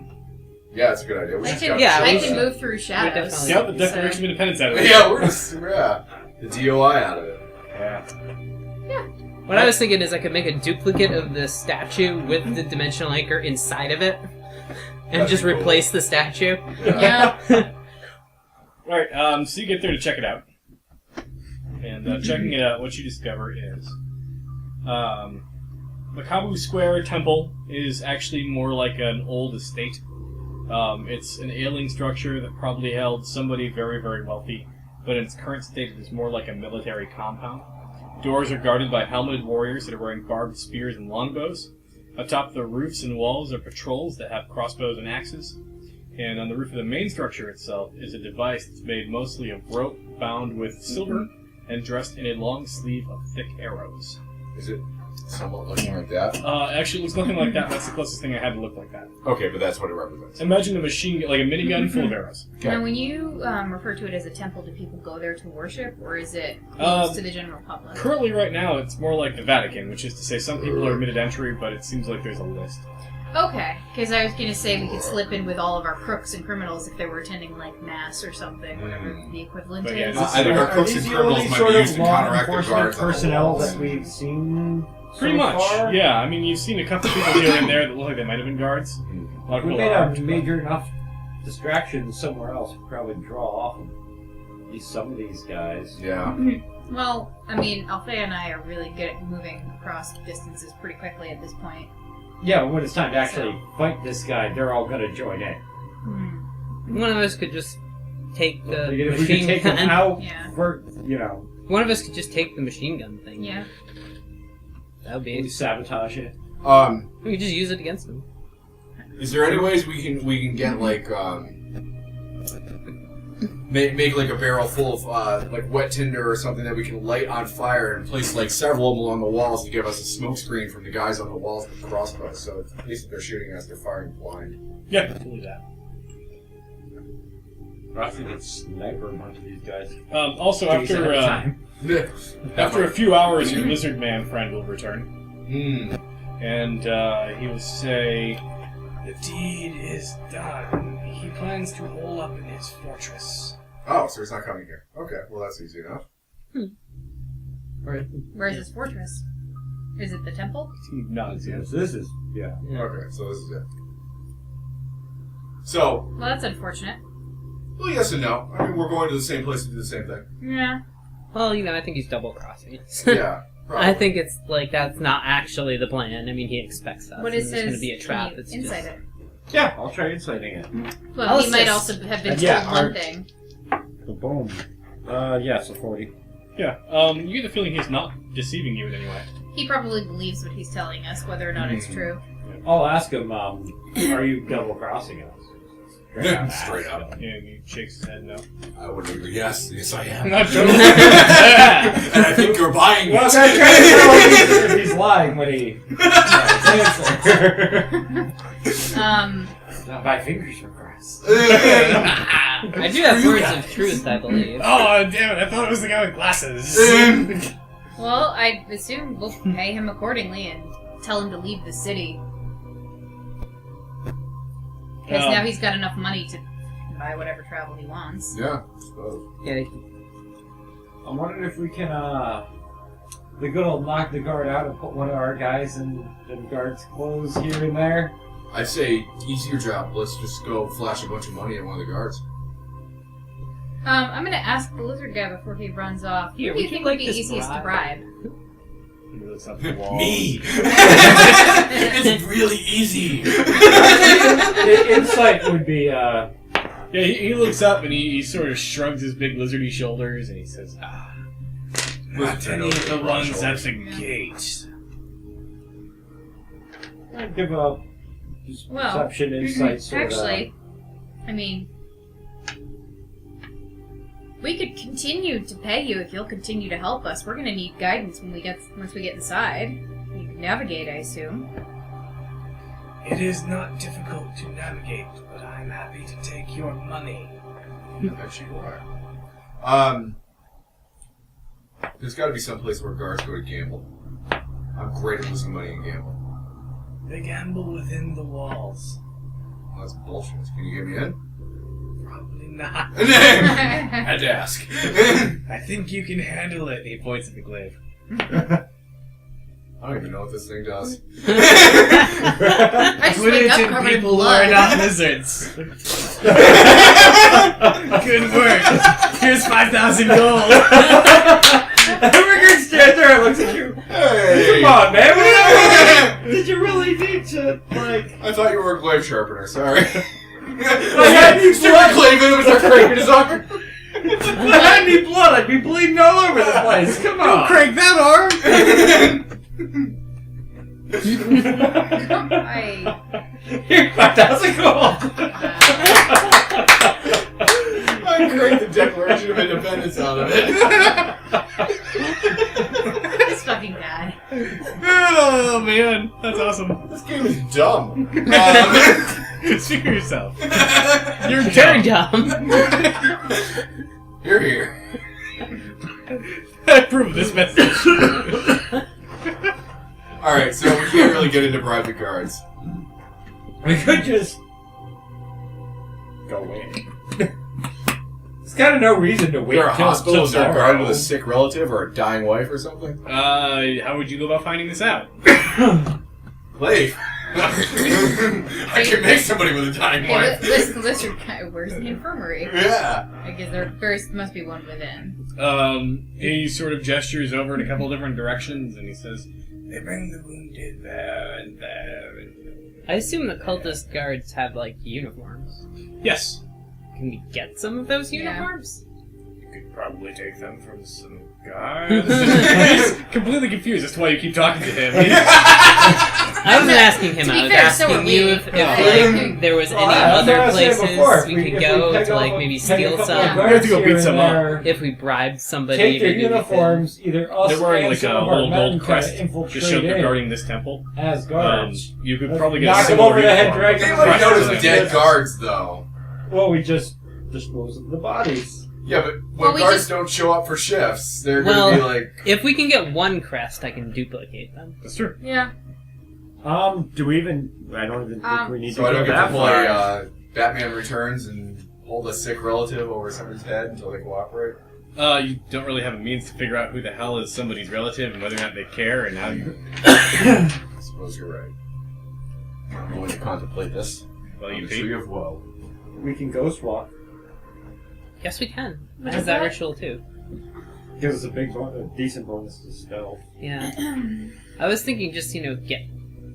Yeah, that's a good idea. We I should can, scout yeah, the I shit can out. move through shadows. definitely- Scout the Declaration of Independence out of it. Yeah, we're just the DOI out of it. Yeah. What I was thinking is I could make a duplicate of the statue with the dimensional anchor inside of it, and That'd just be cool. replace the statue. Yeah. All right. So you get there to check it out, and checking it out, what you discover is, the Kabu Square Temple is actually more like an old estate. It's an ailing structure that probably held somebody very, very wealthy, but in its current state, it is more like a military compound. Doors are guarded by helmeted warriors that are wearing barbed spears and longbows. Atop the roofs and walls are patrols that have crossbows and axes. And on the roof of the main structure itself is a device that's made mostly of rope bound with silver and dressed in a long sleeve of thick arrows. Is it Somewhat looking like that. Actually, it looks nothing like that. That's the closest thing I had to look like that. Okay, but that's what it represents. Imagine a machine, like a minigun full of arrows. Okay. Now, when you refer to it as a temple, do people go there to worship, or is it closed to the general public? Currently, right now, it's more like the Vatican, which is to say some people are admitted entry, but it seems like there's a list. Okay, because I was going to say we could slip in with all of our crooks and criminals if they were attending, like, mass or something, whatever the equivalent But yeah, is. this- I think our Are crooks these and the criminals only might sort be of used to law counteract the enforcement guards on the personnel walls. that we've seen Pretty so much, far? yeah. I mean, you've seen a couple people here and there that look like they might have been guards. A lot of We people made aren't, a but- major enough distraction somewhere else. We'd probably draw off at least some of these guys. Yeah. Well, I mean, Althaea and I are really good at moving across distances pretty quickly at this point. Yeah, but when it's time to actually fight this guy, they're all gonna join in. One of us could just take the Like, if we could machine take them gun. out, Yeah. for, you know, One of us could just take the machine gun thing. Yeah. That would we be. sabotage it. We could just use it against them. Is there any ways we can get like make like a barrel full of like wet tinder or something that we can light on fire and place like several of them along the walls to give us a smoke screen from the guys on the walls with crossbows, so at least if they're shooting us, they're firing blind. Yeah, we'll do that. I think it's sniper a bunch of these guys. Also, Days at a time. after a few hours, your lizard man friend will return. Hmm. And he will say, "The deed is done. He plans to hole up in his fortress." Oh, so he's not coming here. Okay, well that's easy enough. Where's his fortress? Is it the temple? He nods, yes. Yes, this is, yeah. Okay, so this is it. So, Well, that's unfortunate. well, yes and no. I mean, we're going to the same place to do the same thing. Yeah. Well, I think he's double crossing us. Yeah, probably. I think it's like that's not actually the plan. I mean, he expects us. What and is there's his going to be a trap. can you That's insight just... it? Yeah, I'll try inciting it. Well, I'll he might assist. also have been Yeah, told one our- thing. Boom. Yeah, so 40. Yeah, you get the feeling he's not deceiving you in any way. He probably believes what he's telling us, whether or not it's true. I'll ask him, are you double crossing us? Straight up. Yeah, he shakes his head no. I would agree. Yes, I am. I'm not joking. And I think you're buying Well, it. I'm trying to tell if he's lying when he... My fingers were crossed. I do have words of truth, I believe. Oh, damn it, I thought it was the guy with glasses. Well, I assume we'll pay him accordingly and tell him to leave the city. Because now he's got enough money to buy whatever travel he wants. Yeah, I suppose. Yeah, I'm wondering if we can, the good old knock the guard out and put one of our guys in the guard's clothes here and there. I'd say easier job. Let's just go flash a bunch of money at one of the guards. I'm gonna ask the lizard guy before he runs off. Here, Who do you would you think like would be this easiest to bribe? He looks up the wall. Me! It's really easy! The insight would be, Yeah, he looks up and he sort of shrugs his big lizardy shoulders and he says, "Not any of the ones at the gate." I'd give a just Well, perception, insight sort actually, I mean, we could continue to pay you if you'll continue to help us. We're gonna need guidance once we get inside. You can navigate, I assume. It is not difficult to navigate, but I'm happy to take your money. I bet you are. There's gotta be some place where guards go to gamble. I'm great at losing money and gambling. They gamble within the walls. Well, that's bullshit. Can you get me in? Probably not. Had to ask. I think you can handle it. He points at the glaive. I don't even know what this thing does. I just Put wake it up in covered in people who blood. are not lizards. Good work. Here's 5,000 gold. Rikard stands there and looks at you. Hey! Come on, man. Did you really need to, like... I thought you were a glaive sharpener, sorry. had Stick your glaive in him and start cranking his arm. If I had any blood, I'd be bleeding all over the place. Come on. Crank that arm. Here, 5,000 gold. I cranked the Declaration of Independence out of it. This fucking guy. dumb. Speak for yourself. You're very dumb. You're here. I approve this message. Alright, so we can't really get into private guards. We could just go away. There's kind of no reason to wait. Is there a till hospital? Is there a guard tomorrow. with a sick relative or a dying wife or something? How would you go about finding this out? Leave. I can make somebody with a dying Hey, wife. this lizard guy, where's the infirmary? Yeah. I guess there must be one within. He sort of gestures over in a couple of different directions, and he says, "They bring the wounded there and there." I assume the cultist guards have, like, uniforms. Yes. Can we get some of those Yeah. uniforms? You could probably take them from some guards. He's completely confused as to why you keep talking to him. I wasn't asking him. To be I was fair, so are asking we. you if Yeah. there was any That's what I other was saying places before. we If could if go peg to, like, off- maybe peg a steal couple of some. We have to go guards beat here some and up. there, If we bribed somebody, take their maybe we could- uniforms, either us They're wearing and like some a of our little men gold to crest, infiltrate just showed they're in guarding this temple. as guards. You could Let's probably get knock a 'em similar over the head, uniform. drag They them would Crest notice to the them. dead guards, though. Well, we just dispose of the bodies. Yeah, but when Well, we guards just- don't show up for shifts, they're Well, going to be like... If we can get one crest, I can duplicate them. That's true. Yeah. Do we even? I don't even think we need So to I go don't get to that play far. Batman Returns and hold a sick relative over somebody's head until they cooperate? You don't really have a means to figure out who the hell is somebody's relative and whether or not they care, and now you... I suppose you're right. I'm going to contemplate this. Well, you The beat. Tree of Woe. We can ghost walk. Yes, we can. What Has is that that? ritual too. Gives us a decent bonus to stealth. Yeah. I was thinking just, get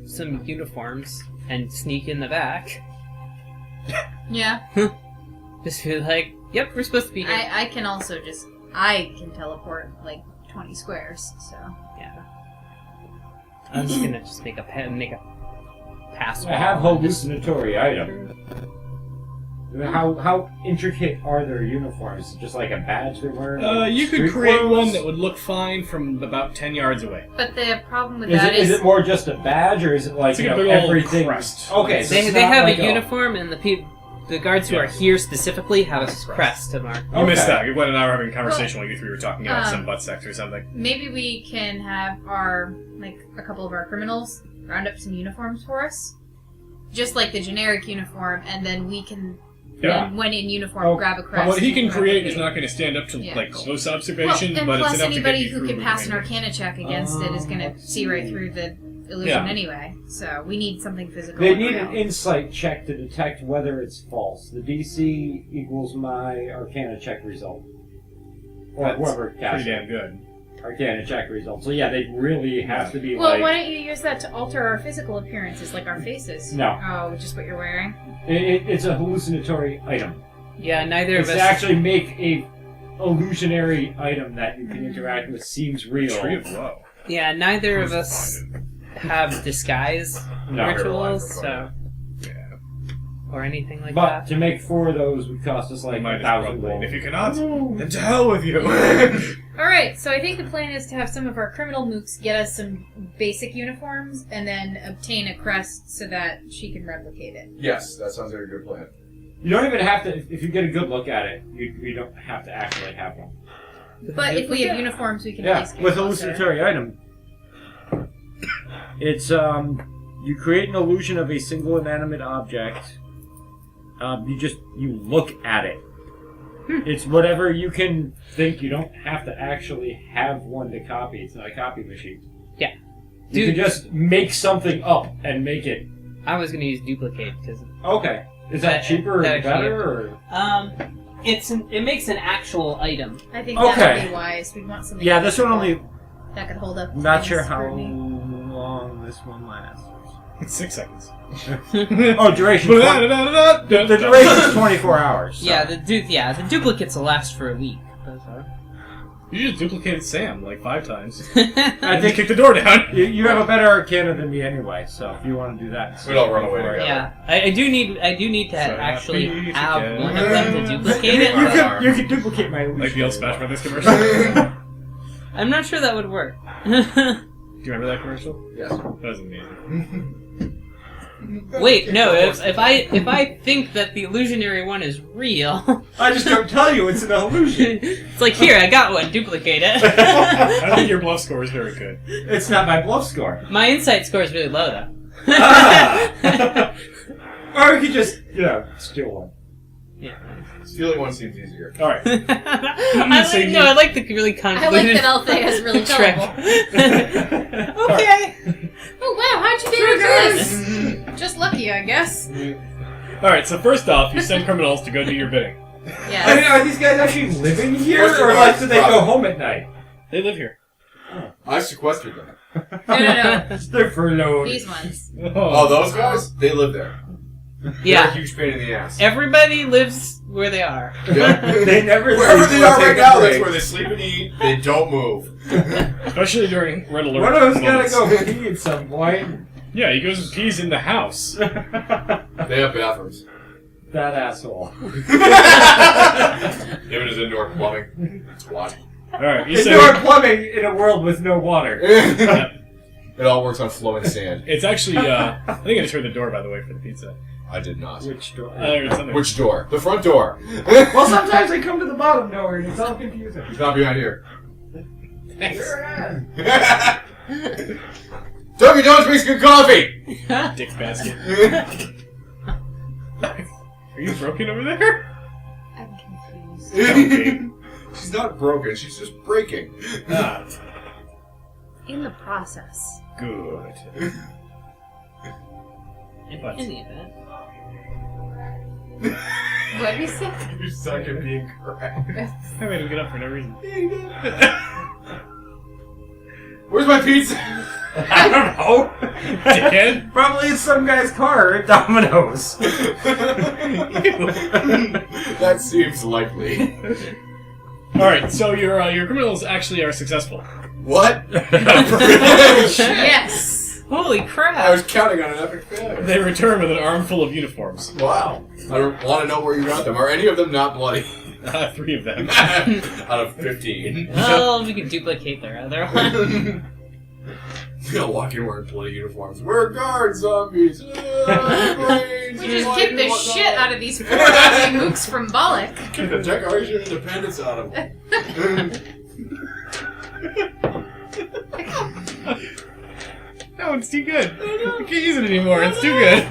some uniforms and sneak in the back. Yeah. Just be like, yep, we're supposed to be here. I can also I can teleport like 20 squares, so. Yeah. I'm just gonna make a pass. I have hallucinatory item. How intricate are their uniforms? Just like a badge they're wearing? You could Street create clothes? one that would look fine from about 10 yards away. But the problem with Is that it more just a badge, or is it like It's like a big old everything? crest. Okay, so They it's they not have like a uniform, and the guards who are here specifically have a crest to mark. You missed Okay. that. Gwen and I were having a conversation while you three were talking about Um, some butt sex or something. maybe we can have a couple of our criminals round up some uniforms for us. Just like the generic uniform, and then we can, Yeah. when in uniform, Oh, grab a crest. What he can and create is replicate. not going to stand up to Yeah. like close Well, observation, and but it's plus enough to anybody get you who through can pass an behind it. Arcana check against it is going to see right through the illusion Yeah. anyway. So we need something physical. They and need real. an insight check to detect whether it's false. The DC equals my Arcana check result. Or That's whoever pretty casts damn it. good. Arcana check result. So yeah, they really have to be Well, like... why don't you use that to alter our physical appearances, like our faces? No. Oh, just what you're wearing? It's a hallucinatory item. Yeah, neither It's of to us. actually make a illusionary item that you can interact with seems real. Tree of Woe. Yeah, neither of us have disguise No. rituals, so Yeah. or anything like But that. to make 4 of those would cost us like Might as 1,000 well. gold. If you cannot, then to hell with you. Alright, so I think the plan is to have some of our criminal mooks get us some basic uniforms and then obtain a crest so that she can replicate it. Yes, that sounds like a good plan. You don't even have to, if you get a good look at it, you don't have to actually have one. But if we have uniforms, we can at Yeah, least get with closer. hallucinatory item. It's, you create an illusion of a single inanimate object. You look at it. It's whatever you can think. You don't have to actually have one to copy. It's not a copy machine. Yeah. You Dude. can just make something up and make it. I was gonna use duplicate because Okay. Is that cheaper or that actually- better? Or? it makes an actual item. I think that Okay. would be wise. We'd want something Yeah, this one physical only. that could hold up. Not to sure how scrutiny. long this one lasts. 6 seconds. Oh, duration. The duration is 24 hours. So. Yeah, the duplicates will last for a week. You just duplicated Sam like 5 times. I I think kicked the door down. you have a better Arcana than me anyway, so if you want to do that. We'd all run away together. Yeah, I do need to So actually happy have together. one of them to duplicate it. You but can duplicate my Like the old Smash Brothers commercial. I'm not sure that would work. Do you remember that commercial? Yes. That was amazing. Wait, no. If I think that the illusionary one is real, I just don't tell you it's an illusion. it's like, here, I got one. Duplicate it. I think your bluff score is very good. It's not my bluff score. My insight score is really low, though. Or we could just, steal one. Yeah. Stealing one seems easier. All right. I like the really I like convoluted that Althaea is really trick. colorful. Okay. Oh wow, how'd you do this? Just lucky, I guess. All right. So first off, you send criminals to go do your bidding. Yes. I mean, are these guys actually living here, What's the or right do they go problem? home at night? They live here. I sequestered them. No. They're furloughed. These ones. Oh, those guys? They live there. They're a Yeah. huge pain in the ass. Everybody lives where they are. Yeah. They never Wherever sleep they or are take right a now, break. that's where they sleep and eat. They don't move. Especially during red alert. One of us gotta moments. go pee at some point. Yeah, he goes and pees in the house. They have bathrooms. That asshole. Even his indoor plumbing. It's watching. All right. You Indoor say plumbing in a world with no water. It all works on flowing sand. it's actually. I think I just heard the door, by the way, for the pizza. I did not. Which door? I heard something. Which door? The front door. Well, sometimes they come to the bottom door and it's all confusing. He's not behind here. Thanks. Dunkin' Donuts makes good coffee! Dick basket. Are you broken over there? I'm confused. Okay. She's not broken, she's just breaking. Ah, In the process. good. In What? any event. What did he say? You suck at being correct. I made him get up for no reason. Where's my pizza? I don't know. Dickhead. Probably in some guy's car at Domino's. That seems likely. All right, so your criminals actually are successful. What? Yes. Holy I crap! was counting on an epic failure. They return with an armful of uniforms. Wow. I don't want to know where you got them. Are any of them not bloody? 3 of them. Out of 15. Well, we could duplicate their other one. They'll walk in wearing bloody uniforms. We're guard zombies. We just kicked the shit out of these 4 ugly mooks from Balic. Kick the Declaration of Independence out of them. No, it's too good. I can't use it anymore. It's too good.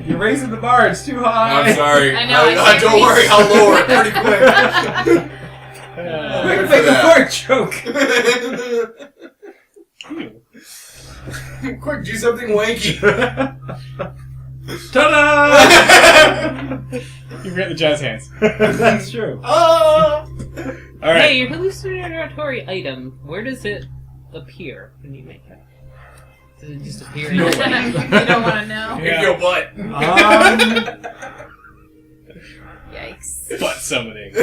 You're raising the bar. It's too high. I'm sorry. I know, I can't don't reach. worry, I'll lower it pretty quick. Quick, make a fart joke. Quick, do something wanky. Ta-da! You forget the jazz hands. That's true. Oh! All right. Hey, your hallucinatory item, where does it appear when you make it? Does it just appear in You your don't want to know. In your butt. Yikes. Butt summoning.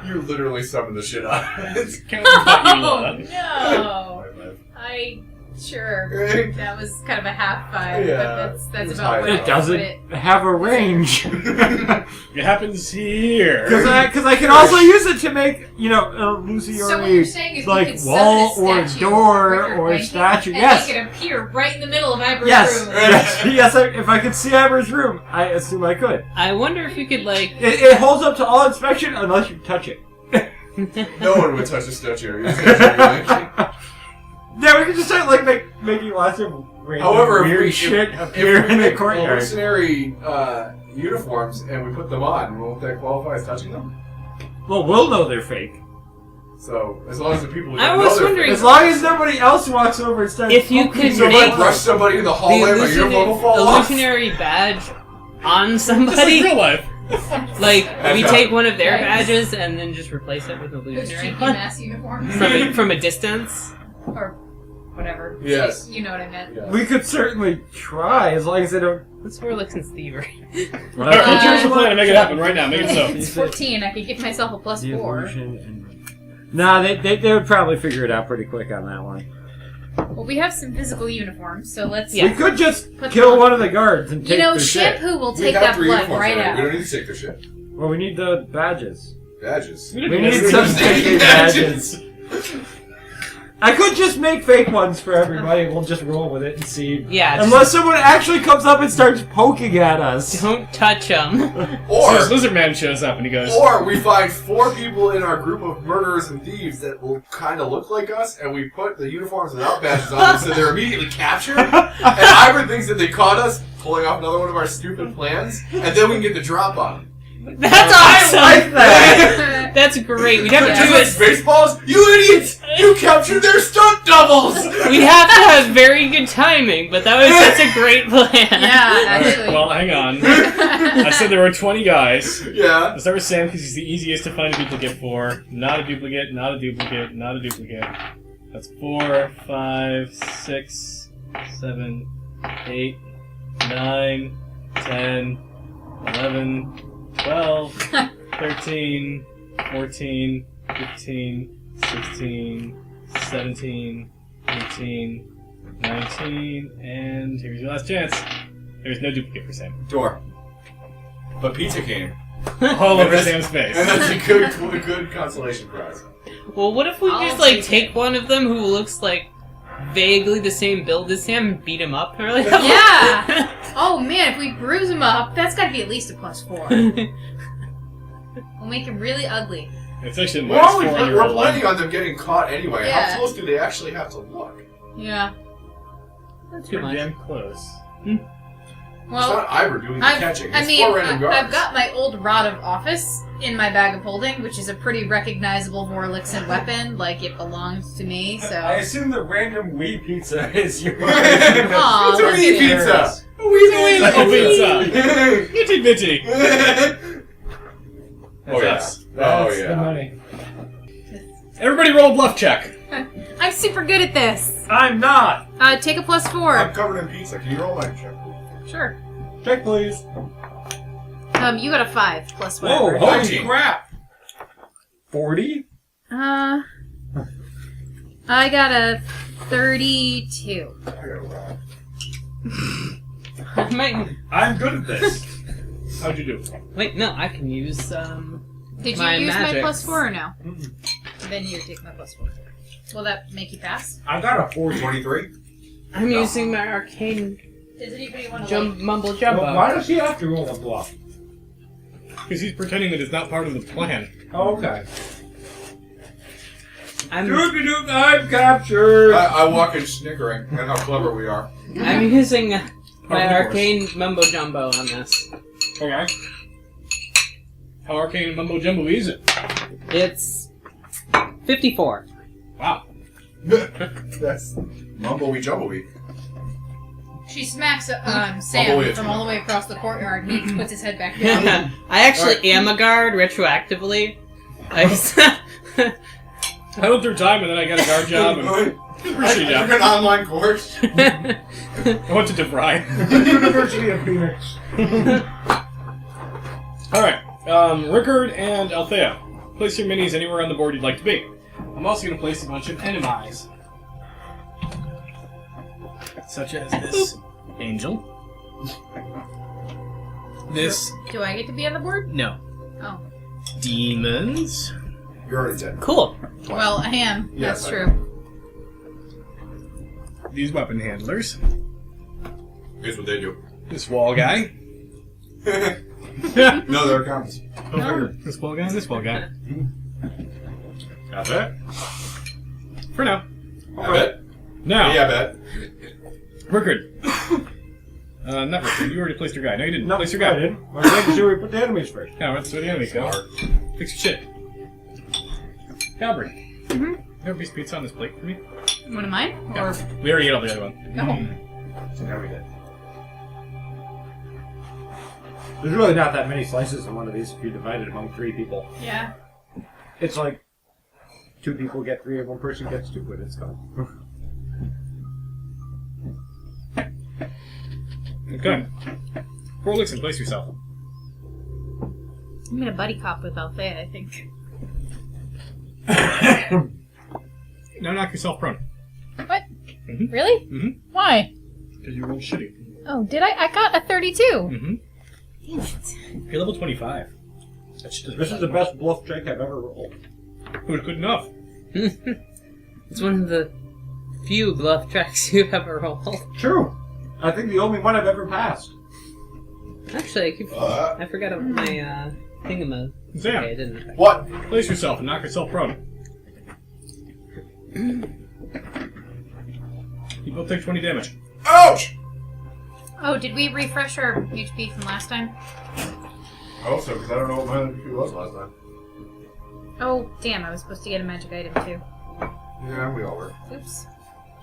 You literally summoned the shit out of it. Count the butt you Oh love. no! Sure. That was kind of a half five, Yeah, but it that's was about high what It enough. doesn't have a range. It happens here. Because I can also use it to make, illusory, So what you're saying is like we could wall summon a or statue door of Rikard or blanket statue. and Yes. make it appear right in the middle of Ivor's Yes. room. Yes. If I could see Ivor's room, I assume I could. I wonder if you could, It holds up to all inspection unless you touch it. No one would touch a statue. Yeah, we could just start making lots of random However, weird shit appear in the courtyard. hallucinatory uniforms and we put them on, won't that qualify as touching them? Well, we'll know they're fake. So, as long as the people who I don't was know they're wondering- fake- As long as nobody else walks over and starts. If you poking could So if make I brush somebody in the the hallway, my uniform will fall off. illusionary badge on Just like somebody. real life. Like, we That's take one of their Yikes. badges and then just replace it with an Those illusionary cheeky one mass uniforms. from a distance. Or whatever. Yes. You know what I meant. Yeah. We could certainly try, as long as they don't. What's Vorelixen's thievery? All right, well, here's the plan to make it happen right now. Make it so. It's 14. I could give myself a plus 4. Nah, they would probably figure it out pretty quick on that one. Well, we have some physical uniforms, so let's. Yeah. We could just Put kill them on. one of the guards and take You know, their shit. Shampoo will We take have that 3 blood uniforms right already. We out. don't need to take their shit. Well, we need the badges. Badges. We We didn't need necessarily some just- sticky badges. I could just make fake ones for everybody. We'll just roll with it and see. Yeah. Unless someone actually comes up and starts poking at us. Don't touch them. Or, So this lizard man shows up and he goes, or we find 4 people in our group of murderers and thieves that will kind of look like us, and we put the uniforms without badges on them, so they're immediately captured. And Ivor thinks that they caught us pulling off another one of our stupid plans, and then we can get the drop on them. That's awesome. I like that. That's great. We'd have to Just do like it. Baseballs, you idiots! You captured their stunt doubles! We'd have to have very good timing, but that's a great plan. Yeah, actually. well, hang on. I said there were 20 guys. Yeah. Let's start with Sam because he's the easiest to find a duplicate for. Not a duplicate, not a duplicate, not a duplicate. That's 4, 5, 6, 7, 8, 9, 10, 11, 12, 13, 14, 15, 16, 17, 18, 19, and here's your last chance. There's no duplicate for Sam. Door. But pizza came. All over that's- Sam's face. And that's a good consolation prize. Well, what if we I'll just like take take one of them who looks like vaguely the same build as Sam and beat him up? Really? Yeah. Oh man, if we bruise him up, that's got to be at least a +4. We'll make him really ugly. It's actually We're -4 on your roll. planning on them getting caught anyway. Yeah. How close do they actually have to look? Yeah. Not too Pretty much. damn close. It's Well, not Ivor doing the catching. It's 4 random guards. I've got my old Rod of Office in my bag of holding, which is a pretty recognizable Vorelixen weapon. Like, it belongs to me, so... I assume the random Wii pizza is yours. Aw, It's a that's wee cute. pizza! A Oh, wee pizza! Itty bitty! Oh, yeah. That's Oh, the yeah. money. Everybody roll a bluff check. I'm super good at this! I'm not. Take a +4. I'm covered in pizza. Can you roll my check? Sure. Check, please. You got a 5 plus Whoa, whatever. holy 19. crap. 40? I got a 32. I gotta roll. I might. I'm good at this. How'd you do? Wait, no, I can use Did you My use magics. my +4 or no? Then you take my +4. Will that make you pass? I got a 40. 23? I'm using my arcane Does anybody want to mumble jumbo. Well, why does he have to roll a bluff? Because he's pretending that it's not part of the plan. Oh, okay. I'm Doop-de-doop, I'm captured! I walk in snickering at how clever we are. I'm using my course. arcane mumbo jumbo on this. Okay. How arcane and mumbo jumbo is it? It's 54. Wow. That's mumble-wee jumble-wee. She smacks Bubble Sam it. from all the way across the courtyard and he puts his head back down. I actually am a guard retroactively. I went through time and then I got a guard job and I appreciate took it. an online course. I went to DeVry. University of Phoenix. Alright. Rikard and Althaea. Place your minis anywhere on the board you'd like to be. I'm also going to place a bunch of enemies. Such as this angel. This... Do I get to be on the board? No. Oh. Demons. You're already dead. Cool. Well, I am. Yes, That's I true. These weapon handlers. Here's what they do. This wall guy. No, they're accountants. This wall guy and this wall guy. I bet. For now. I bet. Now, Yeah, I bet. Rikard. Not Rikard. You already placed your guy. No, you didn't. No, Place your I guy. didn't. I was making sure we put the enemies first. Now, that's where the enemies go. Fix your shit. Calvary. Mm-hmm. You have a piece of pizza on this plate for me? One of mine? Yeah. Or We already ate all the other one. Oh. Yeah, we did. There's really not that many slices in one of these if you divide it among 3 people. Yeah. It's like 2 people get 3 and 1 person gets 2, but it's gone. Okay. Vorelixen, place yourself. I'm gonna buddy cop with Althaea, I think. Now knock yourself prone. What? Mhm. Really? Mhm. Why? Because you rolled shitty. Oh, did I? I got a 32. Mm-hmm. Damn it. You're level 25. That shit doesn't This is the best bluff check I've ever rolled. Good enough. It's one of the few bluff checks you've ever rolled. True. I think the only one I've ever passed. Actually, I forgot about my thingamab. Sam, Okay, it didn't affect. What? place yourself and knock yourself prone. You both take 20 damage. Ouch! Oh, did we refresh our HP from last time? I hope so, because I don't know what my MP was last time. Oh, damn, I was supposed to get a magic item too. Yeah, we all were. Oops.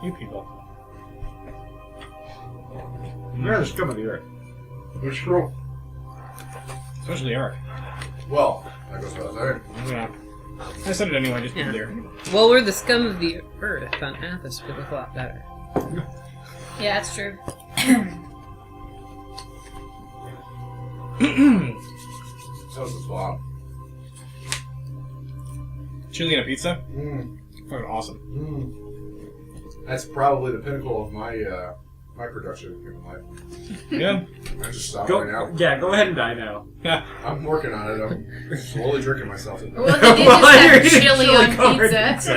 You people. You're the scum of the earth. Which scroll? Especially Eric. Well, that goes without saying. Yeah. I said it anyway, just to be clear. Well, we're the scum of the earth on Athas, but it's a lot better. Yeah, that's true. That was a swab. Chili and a pizza? Mm. Fucking awesome. Mm. That's probably the pinnacle of my my production in human life. Yeah. I just stopped Go, right now. yeah, go ahead and die now. I'm working on it. I'm slowly drinking myself to death. Well, he did Well, you're just have eating chili chili on pizza.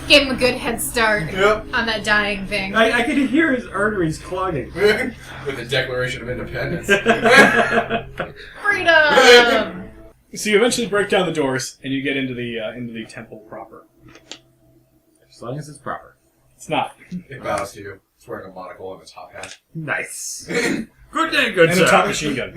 Gave him a good head start Yep. on that dying thing. I could hear his arteries clogging. With the Declaration of Independence. Freedom! So you eventually break down the doors and you get into the temple proper. As long as it's proper. It's not. It bows to you. It's wearing a monocle and a top hat. Nice. Good day, good And sir. a top machine gun.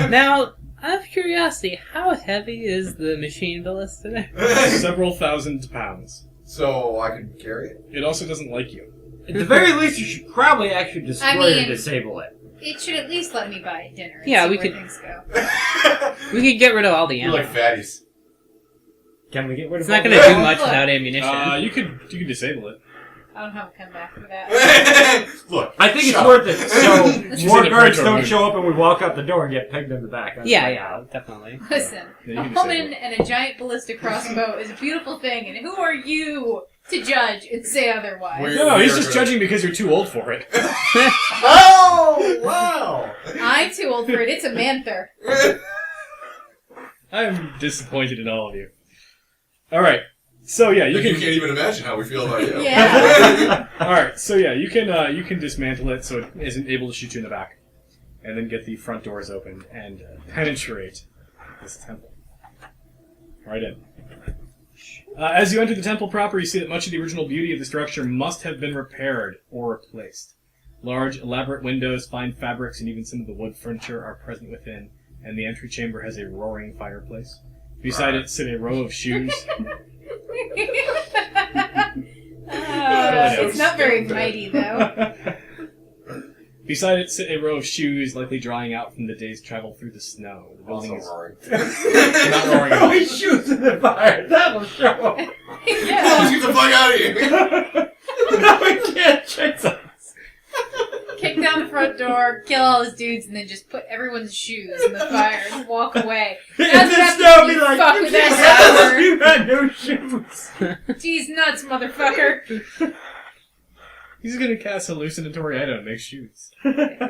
Now, out of curiosity, how heavy is the machine ballista there? Several thousand pounds. So I can carry it? It also doesn't like you. At the very least, you should probably actually destroy I mean- and disable it. It should at least let me buy it dinner and Yeah, see we where could- things go. We could get rid of all the You're ammo. like fatties. Can we get rid of It's not all going the- to do much without ammunition. You could disable it. I don't have a comeback for that. Look, I think it's shut worth it. So She's more in a guards Praetor don't mood. show up and we walk out the door and get pegged in the back. Yeah, definitely. Listen, Yeah, a you can woman disable it. and a giant ballistic crossbow is a beautiful thing, and who are you to judge and say otherwise? We're- No, he's we are just good. judging because you're too old for it. Oh, wow! I'm too old for it. It's a manther. I'm disappointed in all of you. Alright. So yeah, you You can can't even imagine how we feel about you. Yeah. Alright, so yeah, you can dismantle it so it isn't able to shoot you in the back. And then get the front doors open and penetrate this temple. Right in. As you enter the temple proper, you see that much of the original beauty of the structure must have been repaired or replaced. Large, elaborate windows, fine fabrics, and even some of the wood furniture are present within, and the entry chamber has a roaring fireplace. Beside it sit a row of shoes. It's not very mighty, though. Beside it sit a row of shoes, likely drying out from the day's travel through the snow. The building Also is roaring. not roaring at all. He shoots in the fire. That'll show. Yeah. Let's get the fuck out of here! No, we can't chase us. Kick down the front door, kill all his dudes, and then just put everyone's shoes in the fire and walk away. And That's then what Snow happens be when you like, fuck you with can't that have sour. you had no shoes. Jeez nuts, motherfucker. He's gonna cast hallucinatory item and make shoes. Yeah, but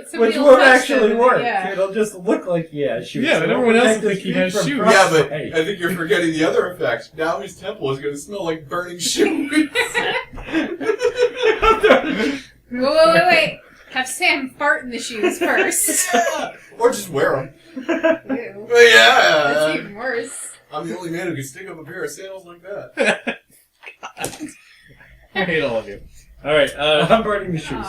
somebody Which will won't touch actually them, work. Yeah. It'll just look like he has shoes. Yeah, but It'll everyone else protect will his think he feet has from shoes. frost. Yeah, but Hey. I think you're forgetting the other effect. Now his temple is going to smell like burning shoes. Wait. Have Sam fart in the shoes first. Or just wear them. Ew. But That's yeah, even worse. I'm the only man who can stick up a pair of sandals like that. I hate all of you. Alright, I'm burning the shoes.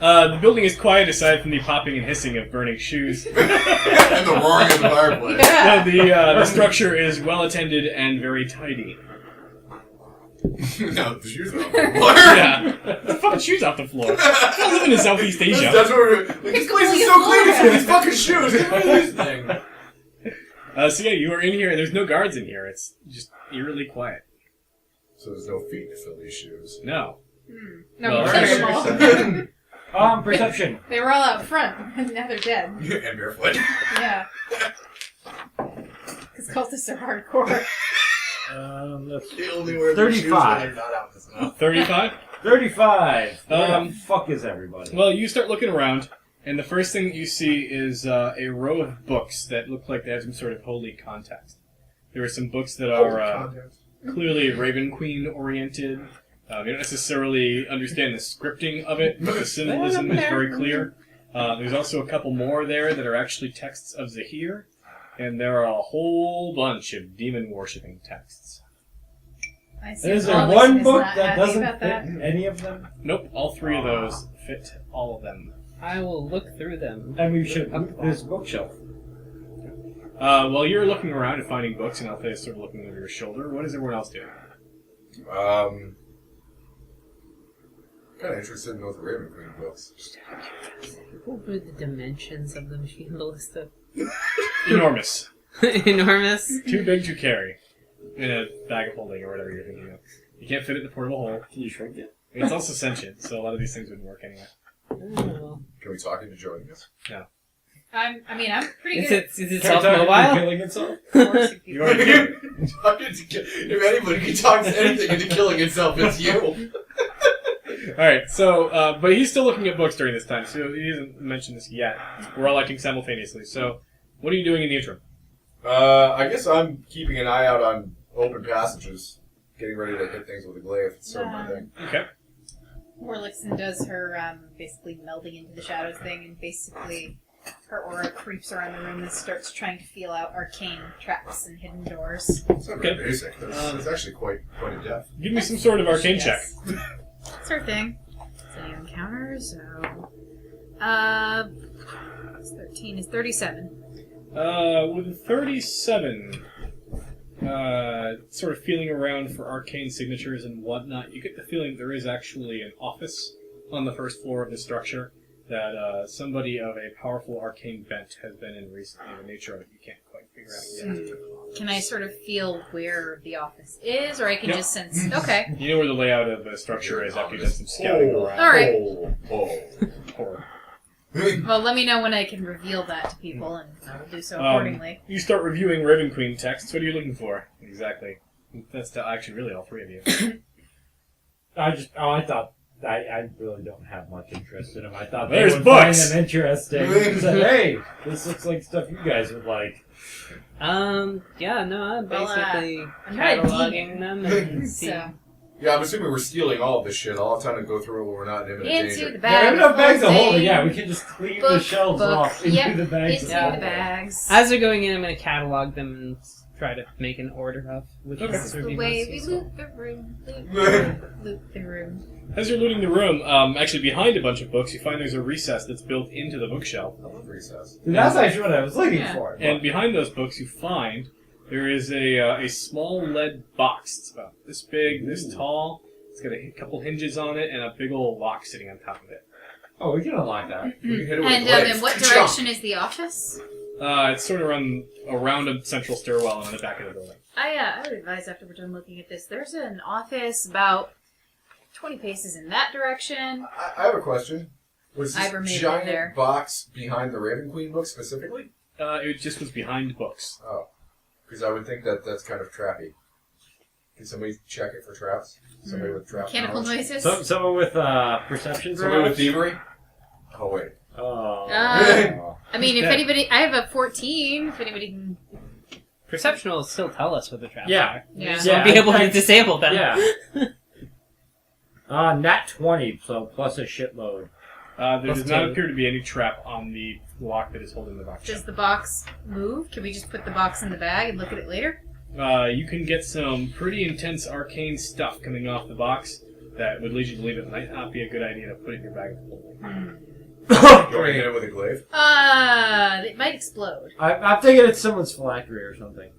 the building is quiet aside from the popping and hissing of burning shoes. And the roaring of the fireplace. Yeah. The structure is well attended and very tidy. Now the shoes are on the floor. Yeah. The fucking shoes off the floor. I live in Southeast Asia. That's what we're like, this place is so clean, it's got these fucking shoes. Get rid of these things. So yeah, you are in here, and there's no guards in here. It's just eerily quiet. So there's no feet to fill these shoes. No. No, Well, we alright. killed them all. Perception. They were all out front, and now they're dead. And barefoot. Yeah. Because cultists are hardcore. Let's They only wear their shoes when 35. they're not out in the snow. 35? 35. Where Um, the fuck is everybody? Well, you start looking around, and the first thing that you see is a row of books that look like they have some sort of holy context. There are some books that are Context. clearly Raven Queen oriented. You don't necessarily understand the scripting of it, but the symbolism is very clear. There's also a couple more there that are actually texts of Zahir, and there are a whole bunch of demon worshipping texts. I see Is there Vorelixen one is book not that happy doesn't about fit that. any of them? Nope, all three of those fit all of them. I will look through them. And we should loot this bookshelf. While you're looking around and finding books, and Althaea is sort of looking over your shoulder, what is everyone else doing? Kind of interested in those Raven Queen books. What were the dimensions of the machine ballista? Enormous. Enormous. Too big to carry. In a bag of holding or whatever you're thinking of. You can't fit it in the portable hole. Can you shrink it? It's also sentient, so a lot of these things wouldn't work anyway. Oh. Can we talk into joining us? I'm pretty Is good. Is it Can I talk self-mobile? about killing itself? Of course, if You you already did. If anybody can talk anything into killing itself, it's you. Alright, so, but he's still looking at books during this time, so he hasn't mentioned this yet. We're all acting simultaneously, so what are you doing in the interim? I guess I'm keeping an eye out on open passages, getting ready to hit things with a glaive. It's sort of my thing. Okay. Vorelixen does her basically melding into the shadows thing, and basically her aura creeps around the room and starts trying to feel out arcane traps and hidden doors. It's not very Okay. basic. It's actually quite in depth. Give me some sort of arcane check. Yes. Sort of thing. So you encounter, so it's 13 is 37. With 37, sort of feeling around for arcane signatures and whatnot, you get the feeling there is actually an office on the first floor of the structure that somebody of a powerful arcane bent has been in recently. The nature of it you can't quite figure out yet. Can I sort of feel where the office is, or I can Yep. just sense? Okay. You know where the layout of the structure is after you've done some scouting around. All right. Or- Well, let me know when I can reveal that to people, and I will do so accordingly. You start reviewing Raven Queen texts. What are you looking for exactly? That's actually really all three of you. I thought I really don't have much interest in them. I thought There's they would find books! them interesting. I said, hey, this looks like stuff you guys would like. Yeah, no, I'm Well, basically I'm not a cataloging them and see. So, Yeah, I'm assuming we're stealing all of this shit. I'll have time to go through it when we're not in imminent into danger. the Yeah, bag. we have enough bags to full hold it. thing. Yeah, we can just clean the Book, shelves book. off into Yep, the bags. Into Yeah. the bags. As they're going in, I'm going to catalog them and try to make an order of which Okay. This ones is would the be way most we useful. loot the room. Loot the room. As you're looting the room, actually behind a bunch of books, you find there's a recess that's built into the bookshelf. I love recess. Dude, that's actually what I was looking Yeah. for. And behind those books, you find there is a small lead box. It's about this big, this tall. It's got a couple hinges on it and a big old lock sitting on top of it. Oh, we can unlock that. We can hit it with And a glaive. in what Ka-chunk! direction is the office? It's sort of around a central stairwell and on the back of the building. I would advise after we're done looking at this, there's an office about 20 paces in that direction. I have a question. Was this Iber made it giant there. box behind the Raven Queen book specifically? It just was behind books. Oh. Because I would think that that's kind of trappy. Can somebody check it for traps? Somebody with trap Mechanical knowledge? noises? Someone with perception. Somebody with perhaps? thievery? Oh, wait. Oh. I mean, if Okay. anybody... I have a 14, if anybody can... Perception will still tell us what the traps Yeah. are. Yeah. So I'll be able to disable them. Yeah. Nat 20, so plus a shitload. There Plus does not two. appear to be any trap on the lock that is holding the box Does shut. the box move? Can we just put the box in the bag and look at it later? You can get some pretty intense arcane stuff coming off the box that would lead you to believe it might not be a good idea to put it in your bag of holding. You want to hit it with a glaive? It might explode. I'm thinking it's someone's phylactery or something.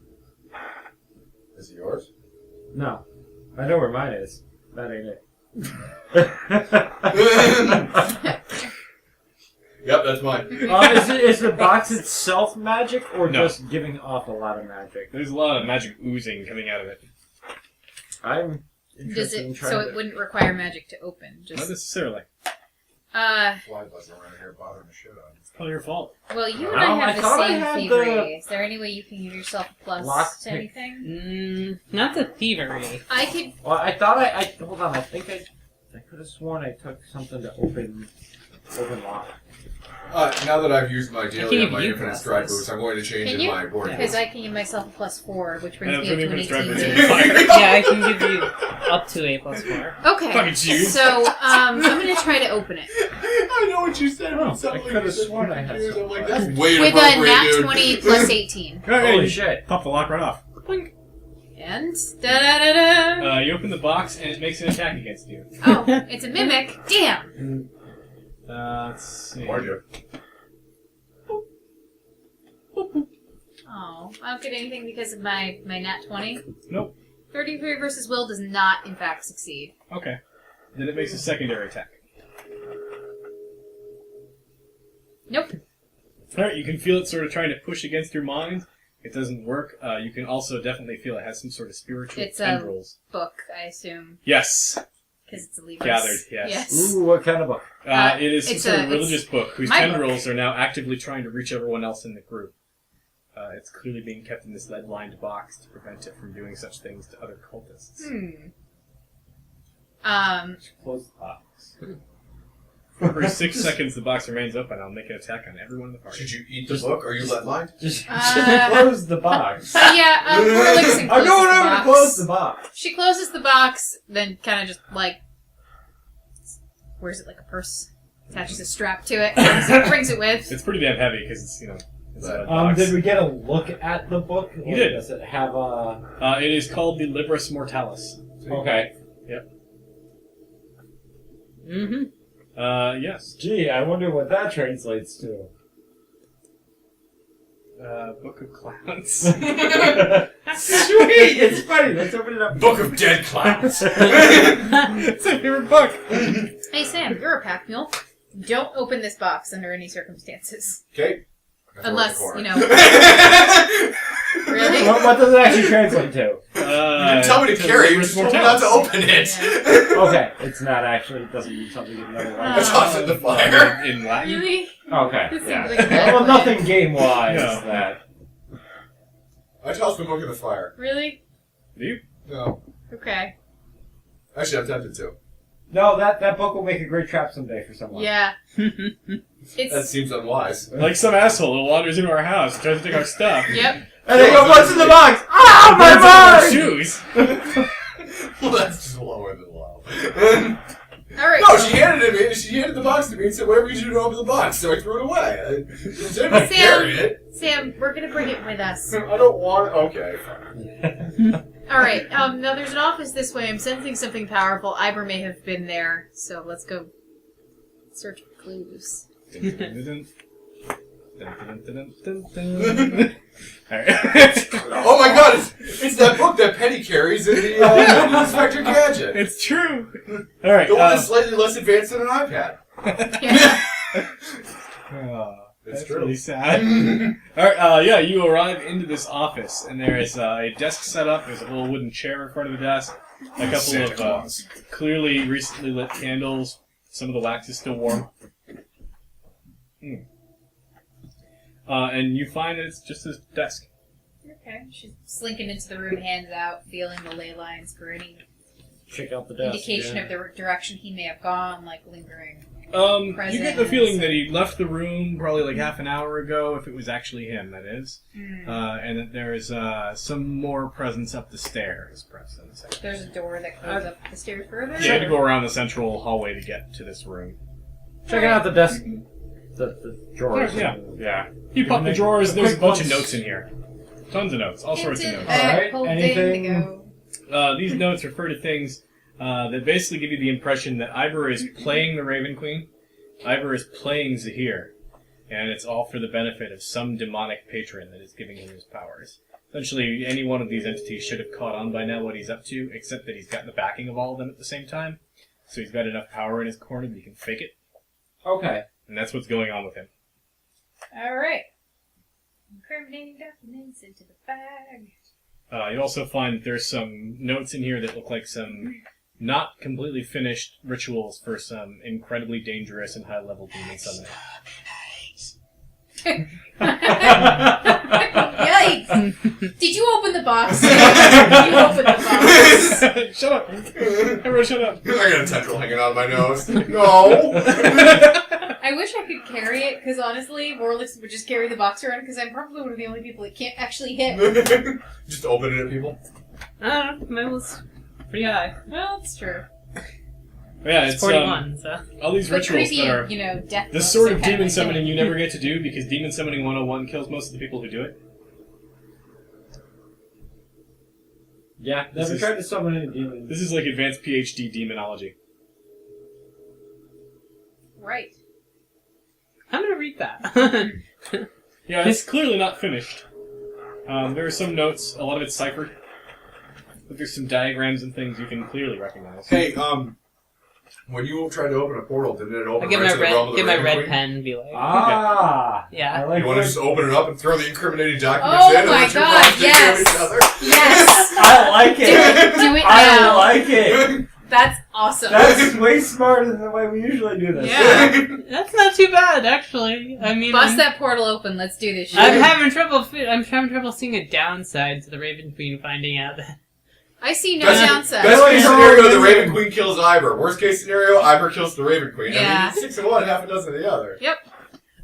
Is it yours? No. I know where mine is. That ain't it. Yep, that's mine. Is the box itself magic or No. just giving off a lot of magic? There's a lot of magic oozing coming out of it. I'm Does interested in it? trying So to... it wouldn't require magic to open. Not Just necessarily. Fly buzzing around here bothering the shit out of me. It's probably your fault. well, you and Well, I I have thought the I same had thievery. Is there any way you can give yourself a plus Lock to pick. anything? Not the thievery. I could. Well, I thought I... Hold on, I think I could have sworn I took something to open Open lock. Now that I've used my daily give on my you infinite stride pluses. boost, I'm going to change Can in you? my board. Because I can give myself a +4, which brings And me for up the to an infinite stride 18. boost, it's fire. Yeah, I can give you up to a +4. Okay. Fucking Jews. So, I'm going to try to open it. I know what you said. Oh, but something I could've you said sworn I had confused. I'm like, something. that's way With a inappropriate, nat dude. 20 plus 18. Holy shit. Pop the lock right off. And da-da-da-da. You open the box, and it makes an attack against you. Oh, it's a mimic. Damn. Let's see. Warned you. Oh, I don't get anything because of my nat 20. Nope. 33 versus will does not, in fact, succeed. Okay. Then it makes a secondary attack. Nope. Alright, you can feel it sort of trying to push against your mind. It doesn't work. You can also definitely feel it has some sort of spiritual It's tendrils. Book, I assume, Yes. because it's a Libris. Gathered, yes. Ooh, what kind of book? It is some it's sort a- of religious book whose my tendrils are now actively trying to reach everyone else in the group. It's clearly being kept in this lead-lined box to prevent it from doing such things to other cultists. Close the box. For every 6 seconds the box remains open, I'll make an attack on everyone in the party. Should you eat the book? Are you lead lined? Just Uh, close the box. So yeah, Vorelixen I'm closes going the over box. to close the box. She closes the box, then kind of just like wears it like a purse, attaches a strap to it, brings it with. It's pretty damn heavy because it's, it's a Um, box. did we get a look at the book? You did. Does it have a... It is called the Libris Mortalis. Okay. Mm-hmm. Yes. Gee, I wonder what that translates to. Book of Clowns. Sweet! It's funny. Let's open it up. Book of Dead Clowns. It's my favorite book. Hey Sam, you're a pack mule. Don't open this box under any circumstances, Okay. unless Really? What does it actually translate to? You didn't tell me to carry. You just told me not to open it. Okay, it's not actually. It doesn't mean something in another I language. tossed it in the fire. In Latin. Really? Okay, This yeah. seems like a bad Well, plan. nothing game-wise No. that. I tossed the book in the fire. Really? Do you? No. Okay. Actually, I'm tempted to. No, that book will make a great trap someday for someone. Yeah. That It's seems unwise. Like some asshole who wanders into our house and tries to take our stuff. yep. And they go, what's in the box? Ah, my Burns up our mind! shoes. Well, that's just lower than low. All right. No, she handed it to me. She handed the box to me and said, "Whatever you do, don't open the box." So I threw it away. I carried it. Sam, we're gonna bring it with us. I don't want it. Okay, fine. All right. Now there's an office this way. I'm sensing something powerful. Ivor may have been there, so let's go search for clues. Alright. Oh my God! It's that book that Penny carries in the Inspector Gadget. It's true. Alright. The one that's slightly less advanced than an iPad. Yeah. It's That's true. really sad. Alright, yeah, you arrive into this office, and there is a desk set up. There's a little wooden chair in front of the desk. A couple Santa of Claus. clearly recently lit candles. Some of the wax is still warm. And you find that it's just this desk. Okay. She's slinking into the room, hands out, feeling the ley lines for any Check out the desk. indication of the direction he may have gone, like lingering. You get the feeling Presence. that he left the room probably like half an hour ago, if it was actually him, that is. And that there is some more presence up the stairs. Press in a second. There's a door that goes up the stairs further. Yeah, you had to go around the central hallway to get to this room. Checking out the desk. The drawers. Yeah. Yeah. You pop the Make drawers, a there's a quick bunch of once. notes in here. Tons of notes, all sorts of Hinted notes. at Alright, holding anything- to go. These notes refer to things that basically give you the impression that Ivor is playing the Raven Queen, Ivor is playing Zahir, and it's all for the benefit of some demonic patron that is giving him his powers. Essentially, any one of these entities should have caught on by now what he's up to, except that he's got the backing of all of them at the same time, so he's got enough power in his corner that he can fake it, Okay. and that's what's going on with him. Alright. Incriminating documents into the bag. You also find that there's some notes in here that look like some not completely finished rituals for some incredibly dangerous and high-level demon summoning. Yikes! Did you open the box? Did you open the box? Shut up! Everyone shut up! I got a tendril hanging out of my nose. No. I I wish I could carry it, because honestly, Vorelixen would just carry the box around, because I'm probably one of the only people that can't actually hit. Just open it at people. I don't know. Mine was pretty high. Well, it's true. Yeah, It's it's 41, so. all these But rituals creepy, that are death. the books sort are of kind demon my summoning thing. you never get to do because demon summoning 101 kills most of the people who do it. Yeah, This never is- tried to summon any demons. This is like advanced PhD demonology. Right. I'm gonna read that. Yeah, it's clearly not finished. There are some notes, a lot of it's ciphered. But there's some diagrams and things you can clearly recognize. Hey, when you tried to open a portal, didn't it I open get right my to the realm of the red Raven red Queen? pen and be like, Ah! Yeah. I like You want to that. just open it up and throw the incriminating documents Oh in and my let your God, friends take care of yes. each other? Yes! I like Do it! it, do it I now. like it! That's awesome. That's way smarter than the way we usually do this. Yeah. that's not too bad, actually. I mean, Bust that portal open. Let's do this shit. I'm having trouble seeing a downside to the Raven Queen finding out that. I see no Best downside. case scenario, the Raven Queen kills Iber. Worst case scenario, Iber kills the Raven Queen. Yeah. I mean, it's 6 of one, half a dozen of the other.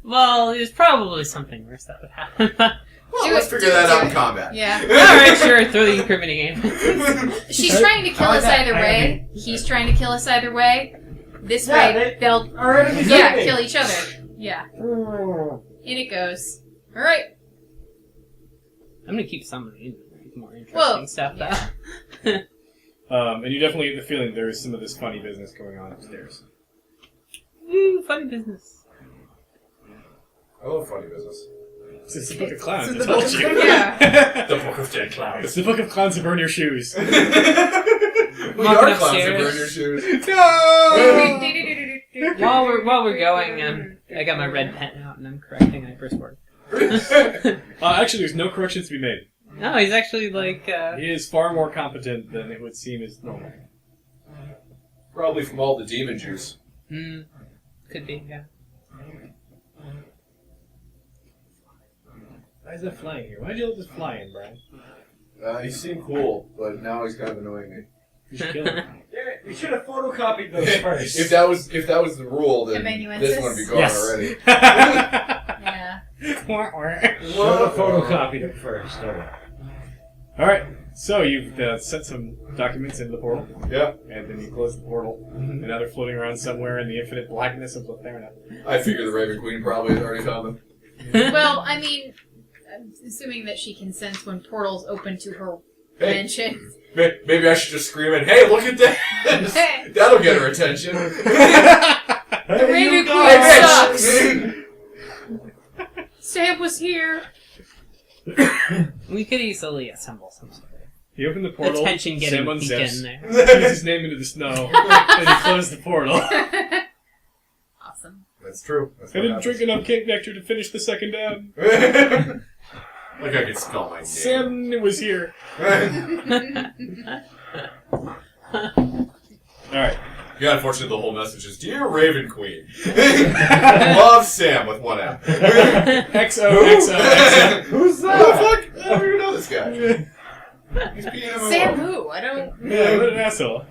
Well, there's probably something worse that would happen. Well, Do let's it, figure do that it, out do in it. combat. Yeah. Alright, sure, throw the incriminating. She's trying to kill I us like that. either way. He's trying to kill us either way. This Yeah, way, they'll Our enemies kill each other. Yeah. In it goes. Alright. I'm gonna keep summoning more interesting Whoa. stuff, though. Yeah. And you definitely get the feeling there is some of this funny business going on upstairs. Ooh, funny business. I love funny business. It's the Book of Clowns, It's I in the told Book you. of- Yeah. The Book of Dead Clowns. It's the Book of Clowns to burn your shoes. We Walking are clowns that upstairs. burn your shoes. While we're going, I got my red pen out and I'm correcting Iber's word. Actually, there's no corrections to be made. No, he's actually like, He is far more competent than it would seem is normal. Probably from all the demon juice. could be, yeah. Why is that flying here? Why'd you let this fly in, Brian? He seemed cool, but now he's kind of annoying me. You should kill him. Damn it, we should have photocopied those first. If that was the rule, then Amanuensis? this one would be gone Yes. already. Yeah. Should have photocopied it first. Alright, so you've sent some documents into the portal, Yeah, and then you close the portal, and now they're floating around somewhere in the infinite blackness of Althaea. I figure the Raven Queen probably has already found them. Well, I mean, I'm assuming that she can sense when portals open to her Hey, dimension. maybe I should just scream it. Hey, look at that! Hey. That'll get her attention. The Raven Queen sucks! Sam was here! We could easily assemble some sort of You open the portal, attention getting Sam beacon unzips, there. spews his name into the snow, and he closes the portal. Awesome. That's true. That's I what didn't drink enough cake nectar to finish the second down. happens. Like I could spell my name. Sam was here. Alright. Yeah, unfortunately, the whole message is, Dear Raven Queen, love Sam with one M. XOXOXO. Who's that? Who the fuck? I don't even know this guy. He's being a Sam who? I don't... Yeah, what an asshole.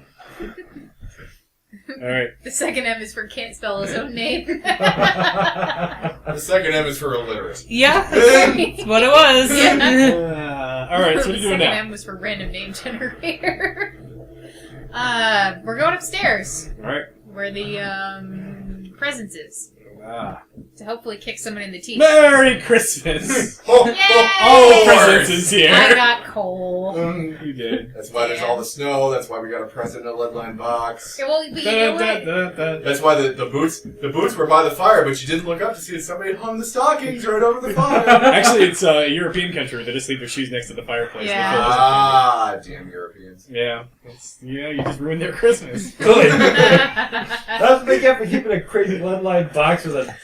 Alright. The second M is for can't spell his own name. The second M is for illiterate. Yeah, that's what it was. Alright, so what are you The doing second now? M was for random name generator. We're going upstairs, Alright. where the, presence is. To hopefully kick someone in the teeth. Merry Christmas! Oh, Yay! All the oh, presents is here. I got coal. You did. That's why there's all the snow. That's why we got a present in a lead line box. Yeah, well, but you know what? That's why the boots were by the fire, but you didn't look up to see that somebody had hung the stockings right over the fire. Actually, it's a European country where they just leave their shoes next to the fireplace. Yeah. Ah, damn Europeans. Yeah. You just ruined their Christmas. Good. That's what they get for keeping a crazy lead line box with a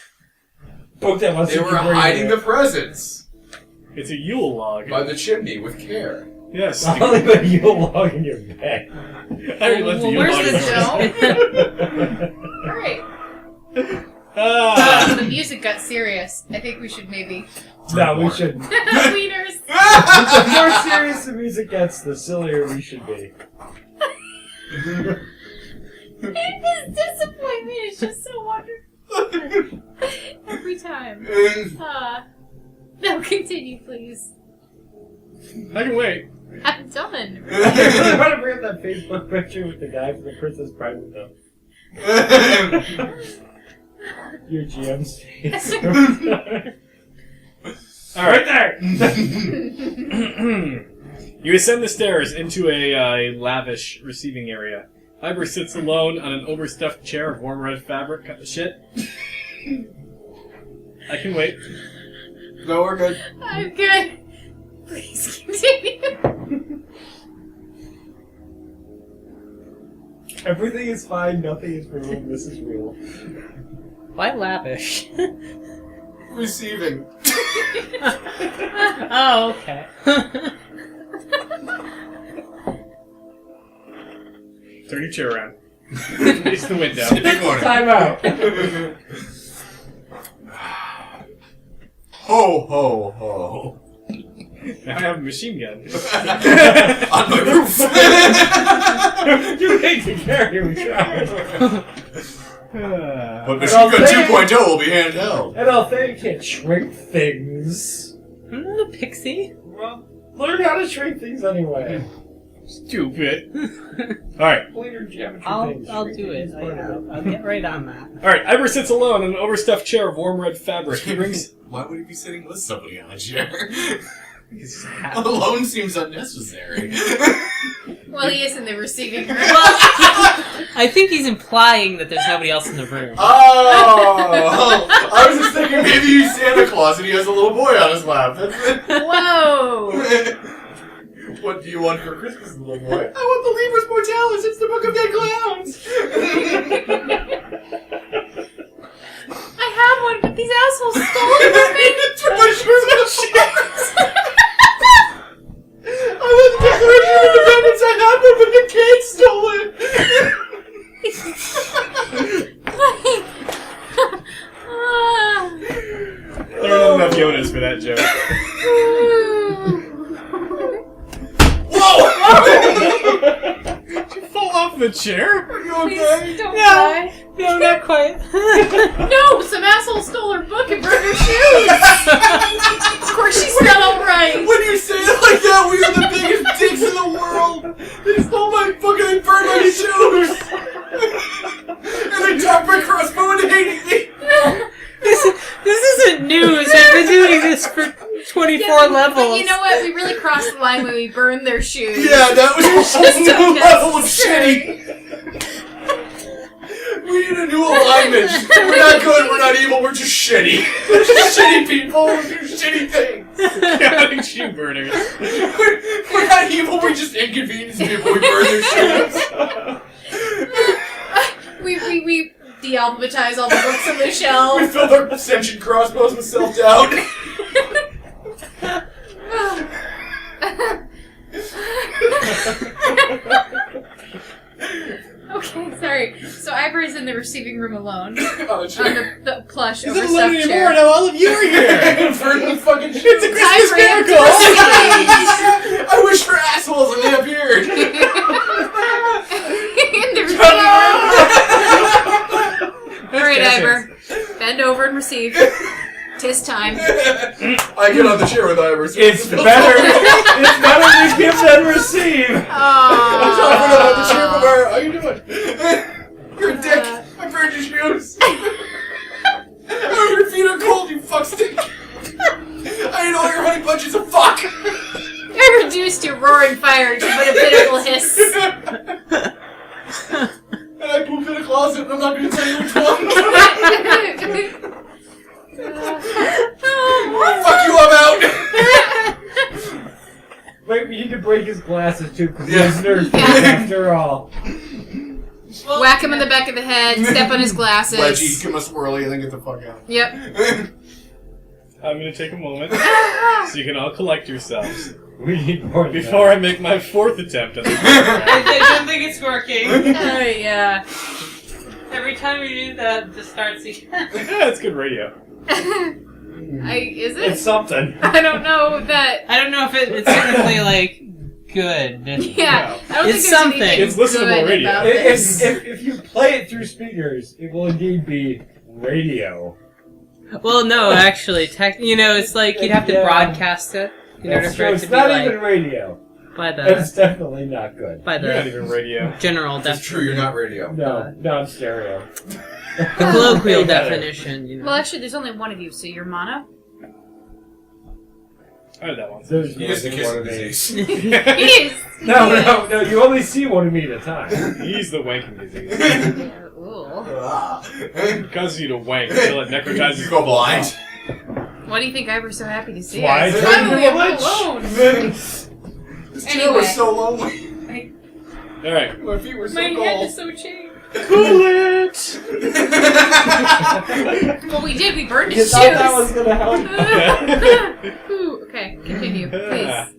book that wants They to were keep hiding the reading presents It's a Yule log. by the chimney with care. Yes. it. I'll leave a Yule log in your bag. I already left the Yule Where's log the in the Alright. Ah. The music got serious. I think we should maybe... No, we shouldn't. Wieners! The more serious the music gets, the sillier we should be. His disappointment is just so wonderful. time. No, continue, please. I can wait. I'm done. I want to bring up that Facebook picture with the guy from the Princess Bride window. Your GM's face. Alright. Right there! You ascend the stairs into a lavish receiving area. Iber sits alone on an overstuffed chair of warm red fabric. Cut the shit. I can wait. No, we're good. I'm good. Please continue. Everything is fine, nothing is real, this is real. Why lavish? Receiving. Oh, okay. Turn your chair around. Face the window. Good morning. Time out! Ho, ho, ho. Now I have a machine gun. On my roof. You hate to carry him, child. But Machine Gun 2.0 will be handheld. And Althaea can't shrink things. I'm not a pixie. Well, learn how to shrink things anyway. Stupid. Alright. Later geometry I'll things. do Shrinking it. is part of it. I'll get right on that. Alright, Iber sits alone on an overstuffed chair of warm red fabric. He brings... Why would he be sitting with somebody on a chair? his Alone seems unnecessary. Well, he is in the receiving room. I think he's implying that there's nobody else in the room. Oh! I was just thinking maybe he's Santa Claus and he has a little boy on his lap. That's it. Whoa! What do you want for Christmas, little boy? I want the Libris Mortalis. It's the Book of Dead Clowns. I have one, but these assholes stole it from me. It's from my shoes and shorts. I want the Declaration of Independence. I had one, but the kids stole it. There are not enough Yodas for that joke. Whoa! Did you fall off the chair? Are you okay? Please don't die. No, not quite. No, some asshole stole her book and burned her shoes. Of course she's not alright. When you say it like that, we are the biggest dicks in the world. They stole my book and they burned my shoes. And they dropped my crossbow and hated me. This isn't news. I've been doing this for 24 levels. But you know what? We really crossed the line when we burned their shoes. Yeah, that was a Just new level of unnecessary. shitty. We need a new alignment. We're not good, we're not evil, we're just shitty. We're just shitty people, we do shitty things. Chaotic shoe burners. We're not evil, we just inconvenience people, we burn their shoes. We de-alphabetize all the books on the We shelf. filled our ascension crossbows with self-doubt. Okay, sorry. So Iber is in the receiving room alone. Oh, On shit. the plush He's not overstuffed alone anymore, chair. now all of you are here! Burn the fucking shoes. It's a Christmas Time for him to miracle! I wish for assholes and they appeared. In the receiving room. Alright, Iber. Bend over and receive. Tis time. I get on the chair with Ivers. It's better to give than receive! I'm sorry for not on the chair, Aww. but how you doing? You're a dick. I burned your shoes. Oh, your feet are cold, you fuckstick. I ate all your honey bunches of fuck. I reduced your roaring fire to but a pitiful hiss. And I pooped in a closet, and I'm not going to tell you which one. Fuck you, I'm out. Wait, we need to break his glasses too, because Yeah. he's nerfed after all. Whack him in the back of the head, step on his glasses. Wedgie, give him a swirly, and then get the fuck out. Yep. I'm gonna take a moment so you can all collect yourselves We need more than before I make my fourth attempt at this. I don't think it's working. Oh, yeah. Every time we do that, it starts again. Yeah, it's good radio. Is it? It's something. I don't know that. I don't know if it's technically, like, good. Yeah, I don't It's think there's something. anything It's listenable good radio. about this. If you play it through speakers, it will indeed be radio. Well, no, actually, it's like you'd have to broadcast it in order That's for true. it It's to be not like even radio. by It's the definitely not good. by You're not the even radio. general That's true, you're not radio. No, I'm stereo. the colloquial You got it. definition. Well, actually, there's only one of you, so you're mono. I heard that one. There's He is the more kiss than of one me. disease. He is. No, you only see one of me at a time. He's the wanking disease. Ooh. It causes you to wank until it necrotizes You go blind. Why do you think Ivor's so happy to see Why? us? Turn Finally, into a I'm lich. alone. This chair was so lonely. Alright. My feet were so My head cold. is so changed. Cool it! Well, we did. We burned You his thought shoes. that was gonna help? Ooh, okay, continue, please.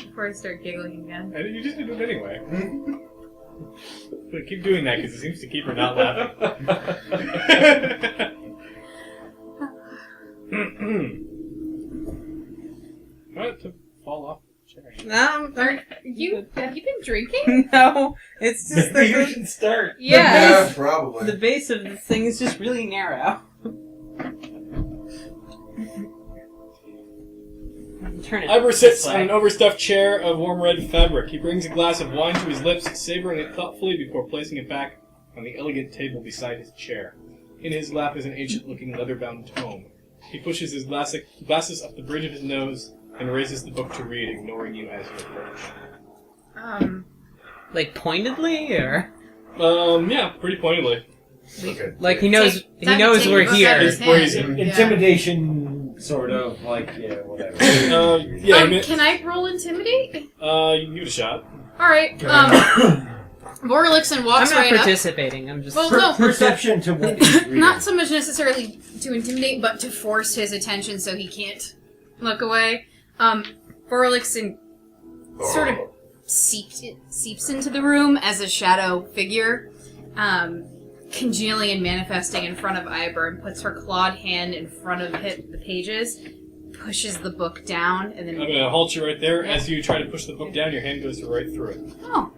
Before I start giggling again. And you just do it anyway. But keep doing that because it seems to keep her not laughing. What? To fall off the chair. No, Have you been drinking? no, it's just Maybe you the should start. yeah. probably. The base of this thing is just really narrow. Turn it. Ivor sits this on way. an overstuffed chair of warm red fabric. He brings a glass of wine to his lips, savoring it thoughtfully before placing it back on the elegant table beside his chair. In his lap is an ancient-looking leather-bound tome. He pushes his glasses up the bridge of his nose and raises the book to read, ignoring you as you approach. Like pointedly, or Yeah, pretty pointedly. Okay. like he knows Time to take we're the book out of here. his Where hand. is it? Yeah. Intimidation, sort of, like, yeah, whatever. Yeah, I mean, Can I roll intimidate? you can give it a shot. Alright, Vorelixen I'm walks not right up. participating. I'm just. Well, no, Perception to what he's reading. not so much necessarily to intimidate, but to force his attention so he can't look away. Vorelixen sort of seeps into the room as a shadow figure, congealing and manifesting in front of Ivor, and puts her clawed hand in front of the pages, pushes the book down, and then... I'm going to halt you right there. As you try to push the book down, your hand goes right through it. Oh,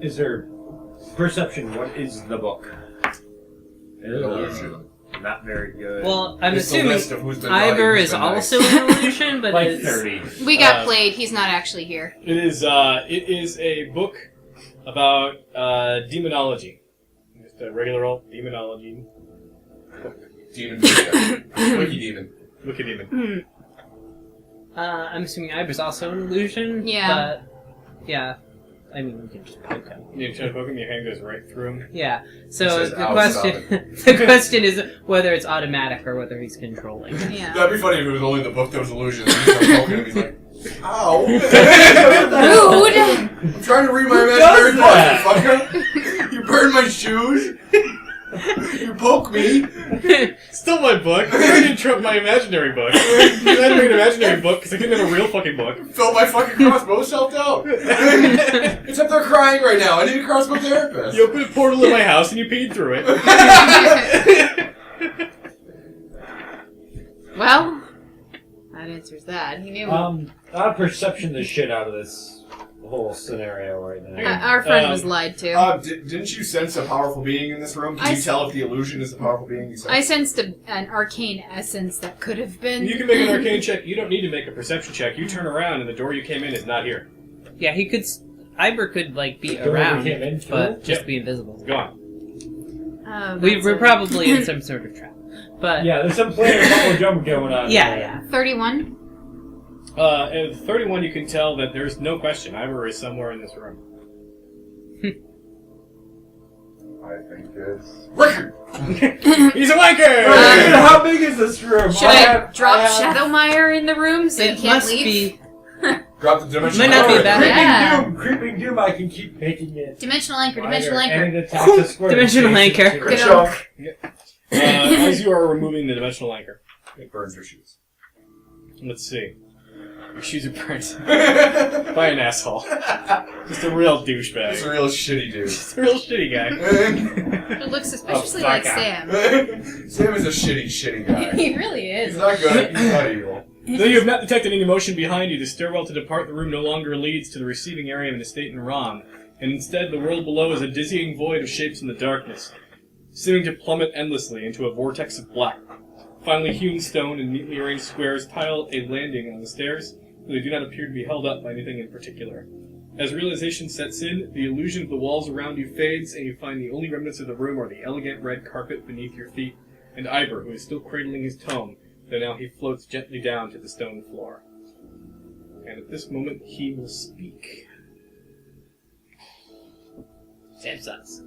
Is there perception? What is the book? Illusion. Not very good. Well, I'm It's the assuming list of who's been Ivor naughty, is who's been nice. also an illusion, but like it's 30. we got played. He's not actually here. It is a book about demonology. Just a regular old demonology. Demon. Wiki demon. Look at demon. I'm assuming Ivor's also an illusion. Yeah. But yeah, I mean, you can just poke him. You try to poke him, your hand goes right through him. Yeah. It So says, the "Ow, question, the question is whether it's automatic or whether he's controlling. Yeah. That'd be funny if it was only the book that was illusion. And you start poking him, he's like, ow. Rude! I'm trying to read my Who imaginary does book, that? fucker. You burned my shoes. You poke me. Still my book. You already interrupt my imaginary book. You had to make an imaginary book because I couldn't have a real fucking book. Felt my fucking crossbow self-doubt. Except they're crying right now. I need a crossbow therapist. You opened a portal in my house and you peed through it. Well, that answers that. He knew. I perception the shit out of this whole scenario right now. Our friend was lied to. Didn't you sense a powerful being in this room? Can I you s- tell if the illusion is the powerful being you sense? I sensed an arcane essence that could have been. You can make an arcane check. You don't need to make a perception check. You turn around and the door you came in is not here. Yeah, he could. Ivor could like be The door we around, came in through? but just Yep. be invisible. It's gone. We're probably in some sort of trap. But Yeah, there's some player bubble jump going on. yeah, there. yeah. 31. At 31, you can tell that there's no question. Ivor is somewhere in this room. I think it's Rikard. He's a wanker! How big is this room? Should I drop Shadowmire in the room so It he can't must leave? be. Drop the dimension. Might not be over. bad. Yeah. Creeping Doom, I can keep making it. Dimensional anchor, wider, dimensional and anchor. it attacks a square. Dimensional adjacent anchor. to Good it. old- As you are removing the dimensional anchor. It burns your shoes. Let's see. Your shoes are burnt by an asshole. Just a real He's a douchebag. real shitty dude. Just a real shitty guy. It looks suspiciously Oh, like fuck Sam. Sam is a shitty guy. He really He's is. not good. He's not evil. Though you have not detected any motion behind you, the stairwell to depart the room no longer leads to the receiving area of an estate in Ron, and instead the world below is a dizzying void of shapes in the darkness, seeming to plummet endlessly into a vortex of black. Finely hewn stone and neatly arranged squares tile a landing on the stairs, but they do not appear to be held up by anything in particular. As realization sets in, the illusion of the walls around you fades, and you find the only remnants of the room are the elegant red carpet beneath your feet, and Iber, who is still cradling his tome, though now he floats gently down to the stone floor. And at this moment, he will speak. Samsons.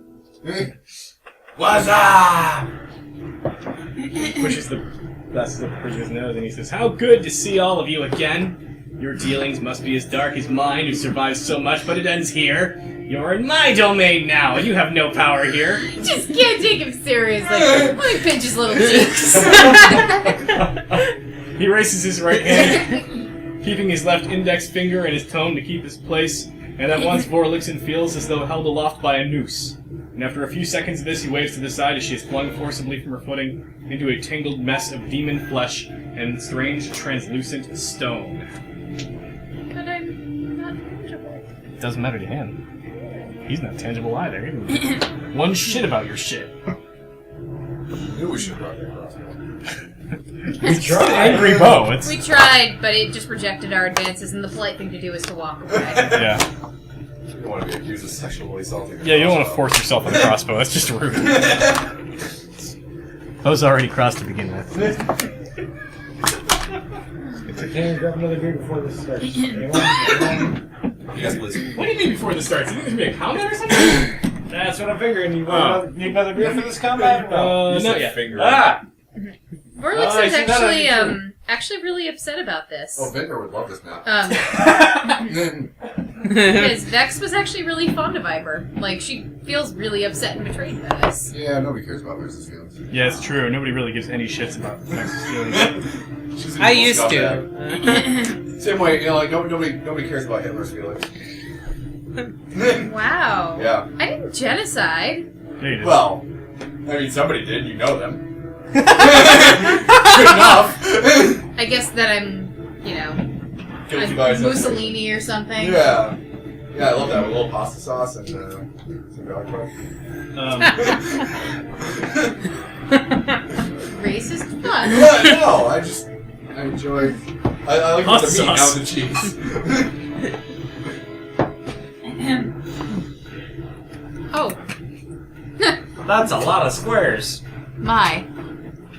What's up? Pushes the glasses up the prisoner's nose, and he says, "How good to see all of you again! Your dealings must be as dark as mine, who survived so much, but it ends here. You're in my domain now, and you have no power here." Just can't take him seriously. Let me pinch his little cheeks. He raises his right hand, keeping his left index finger in his tome to keep his place, and at once Vorelixen feels as though held aloft by a noose. And after a few seconds of this, he waves to the side as she is flung forcibly from her footing into a tangled mess of demon flesh and strange translucent stone. But I'm not tangible. It doesn't matter to him. He's not tangible either. He doesn't one shit about your shit. Knew we should have brought that crossbow. We tried. Angry bow. It's... We tried, but it just rejected our advances, and the polite thing to do is to walk away. Yeah. You don't want to be accused of sexually assaulting. Yeah, you don't want to force yourself on a crossbow. That's just rude. Bow's already crossed to begin with. Okay, grab another beer before this starts. Anyone? Yes, please. What do you mean before this starts? You think there's going to be a combat or something? That's what I'm figuring. You want need another beer for this combat? No. Not yet. Finger. Ah! Vorelixen's I see that actually really upset about this. Oh, Vintner would love this map. Because Vex was actually really fond of Iber. Like, she feels really upset and betrayed by this. Yeah, nobody cares about Vex's feelings. Yeah, it's true. Nobody really gives any shits about Vex's feelings. She's an I evil used scumbag. to. Same way, you know, like nobody cares about Hitler's feelings. Wow. Yeah. I didn't genocide. Yeah, you did. Well, I mean, somebody did. You know them. Good enough. I guess that I'm, Guilty by I'm Mussolini or something. Yeah. Yeah, I love that with a little pasta sauce and some garlic butter. Racist fun. Yeah, no, I enjoy. I like Pasta the meat, sauce. not the cheese. Oh, That's a lot of squares. my.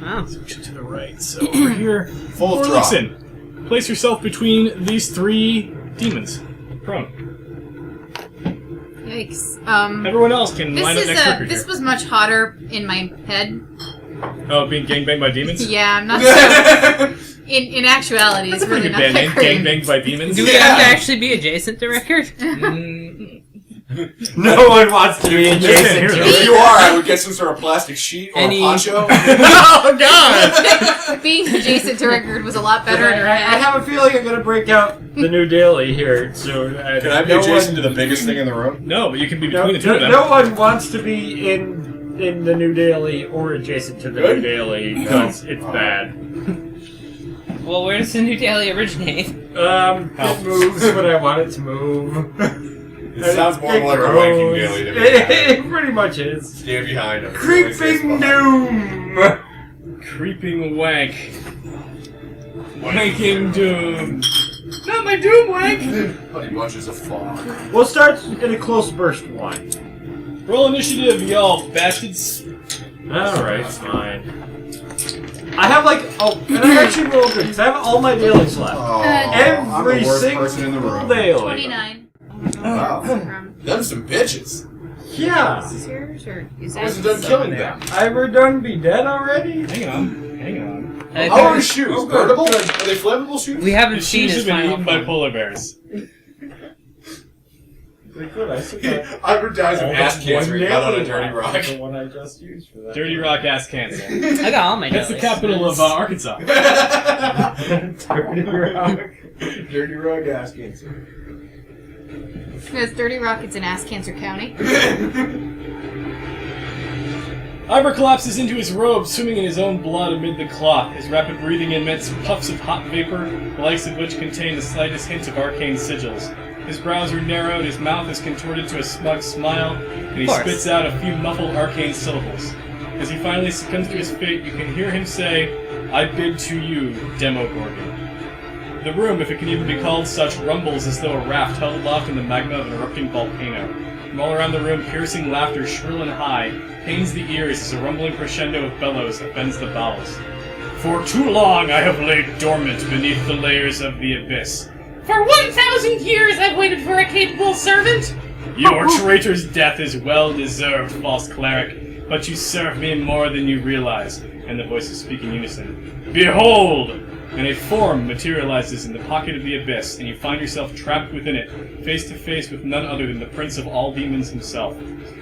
Oh. To the right. So over here, Full drop. Vorelixen, place yourself between these three demons. Prone. Yikes. Everyone else can line up next to Rikard. This was much hotter in my head. Oh, being gangbanged by demons? Yeah, I'm not so... In actuality, it's really Pretty not bad that name. great. Gangbanged by demons? Do we have to actually be adjacent to Rikard? No one wants to be Listen adjacent here, to though. it. If you are, I would get some sort of plastic sheet or Any- a poncho. Oh, God! Being adjacent to Rikard was a lot better in her I head. have a feeling I'm going to break out the new daily here soon. Can I be adjacent to the biggest thing in the room? No, but you can be between the two of them. No one wants to be in the new daily or adjacent to the Good. new daily because it's bad. Well, where does the new daily originate? It moves when I want it to move. It sounds more like a wanking daily to me. It pretty much is. Stand behind him. Creeping doom. Creeping wank. Wanking doom. Not my doom wank! Honey bunches of fog. We'll start in a close burst one. Roll initiative, y'all bastards. Alright, fine. I have and I actually rolled good because I have all my dailies left. Oh, I'm Every the worst person in the single room. daily. 29. Wow. From Them some bitches. Yeah. is this yours, or is I that wasn't done killing them. Iver done be dead already? Hang on. How are his shoes? Burnable? Are they flammable shoes? We haven't His seen shoes his have been final eaten by form. polar bears. Pretty good, I survived. Iver dies of ass One cancer. He got on a daily dirty one. rock. The one I just used for that. Dirty Rock ass cancer. I got all my That's the dailies. capital of Arkansas. Dirty rock. Dirty rock ass cancer. Because Dirty Rock, it's in Ass Cancer County. Iver collapses into his robe, swimming in his own blood amid the cloth. His rapid breathing emits puffs of hot vapor, the likes of which contain the slightest hint of arcane sigils. His brows are narrowed, his mouth is contorted to a smug smile, and he Of course. spits out a few muffled arcane syllables. As he finally succumbs to his fate, you can hear him say, "I bid to you, Demogorgon." The room, if it can even be called such, rumbles as though a raft held aloft in the magma of an erupting volcano. From all around the room, piercing laughter, shrill and high, pains the ears as a rumbling crescendo of bellows offends the bowels. "For too long I have laid dormant beneath the layers of the abyss. For 1,000 years I've waited for a capable servant! Your traitor's death is well deserved, false cleric, but you serve me more than you realize." And the voices speak in unison. "Behold!" And a form materializes in the pocket of the abyss, and you find yourself trapped within it, face to face with none other than the prince of all demons himself.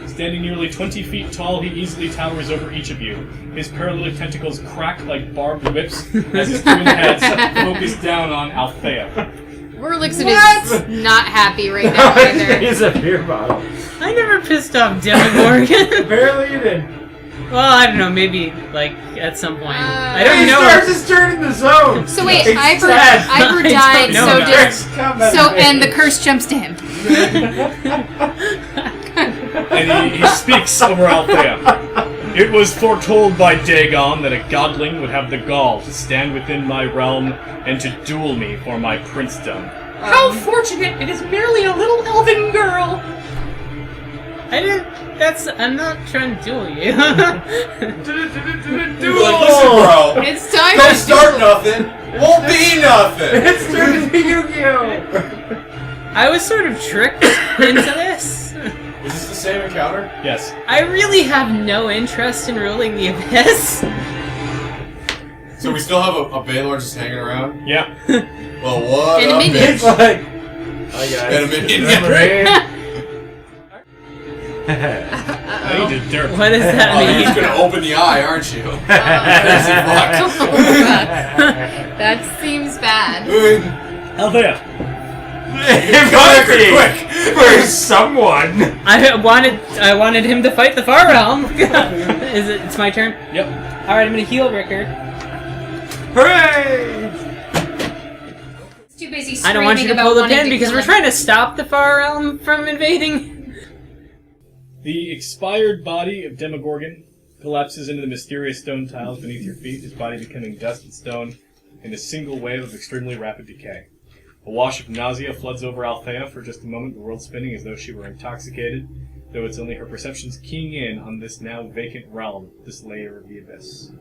Standing nearly 20 feet tall, he easily towers over each of you. His paralytic tentacles crack like barbed whips as his twin heads focus down on Althaea. Vorelixen is not happy right now either. He's a beer bottle. I never pissed off Demogorgon. Apparently you did. Well, I don't know, maybe, like, at some point. I don't He know. starts his turn in the zone. So wait, It's Ivor sad. died, know so that. and the curse jumps to him. And he speaks over Althaea. "It was foretold by Dagon that a godling would have the gall to stand within my realm and to duel me for my princedom." How fortunate! It is merely a little elven girl. I'm not trying to duel you. Dude, like, listen, bro. It's time Don't to start nothing. Won't be nothing. It's turn to Yu-Gi-Oh! I was sort of tricked into this. Is this the same encounter? Yes. I really have no interest in ruling the Abyss. So we still have a Baylor just hanging around? Yeah. Well, what And a up, minion. It's bitch? like... Hi guys. And a minion. Remember me? I need to dirt. What does that Oh, you're mean? just gonna open the eye, aren't you? Oh, that seems bad. Althea. Quick! For someone. I wanted him to fight the Far Realm. It's my turn? Yep. Alright, I'm gonna heal Rikard. Hooray! Too busy I don't want you to screaming pull about the wanting pin to because kill we're him. trying to stop the Far Realm from invading. The expired body of Demogorgon collapses into the mysterious stone tiles beneath your feet, his body becoming dust and stone in a single wave of extremely rapid decay. A wash of nausea floods over Althaea. For just a moment, the world spinning as though she were intoxicated, though it's only her perceptions keying in on this now vacant realm, this layer of the abyss.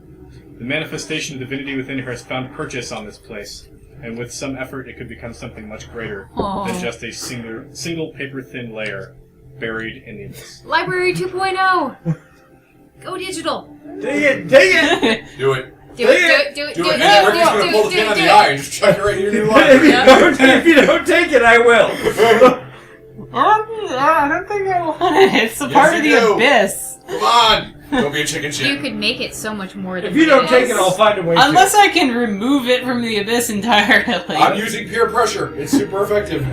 The manifestation of divinity within her has found purchase on this place, and with some effort it could become something much greater than just a single paper-thin layer buried in the abyss. Library 2.0! Go digital! Dang it! Dang it! Do it. Do it. Do it. Ricky's gonna pull the pin on the eye and just chuck it right in your new If library. you don't take it, I will. I don't think I want it. It's a Yes, part of you the do. abyss. Come on! Don't be a chicken shit. You could make it so much more than If you don't it take is. it, I'll find a way Unless I can remove it from the abyss entirely. I'm using peer pressure. It's super effective.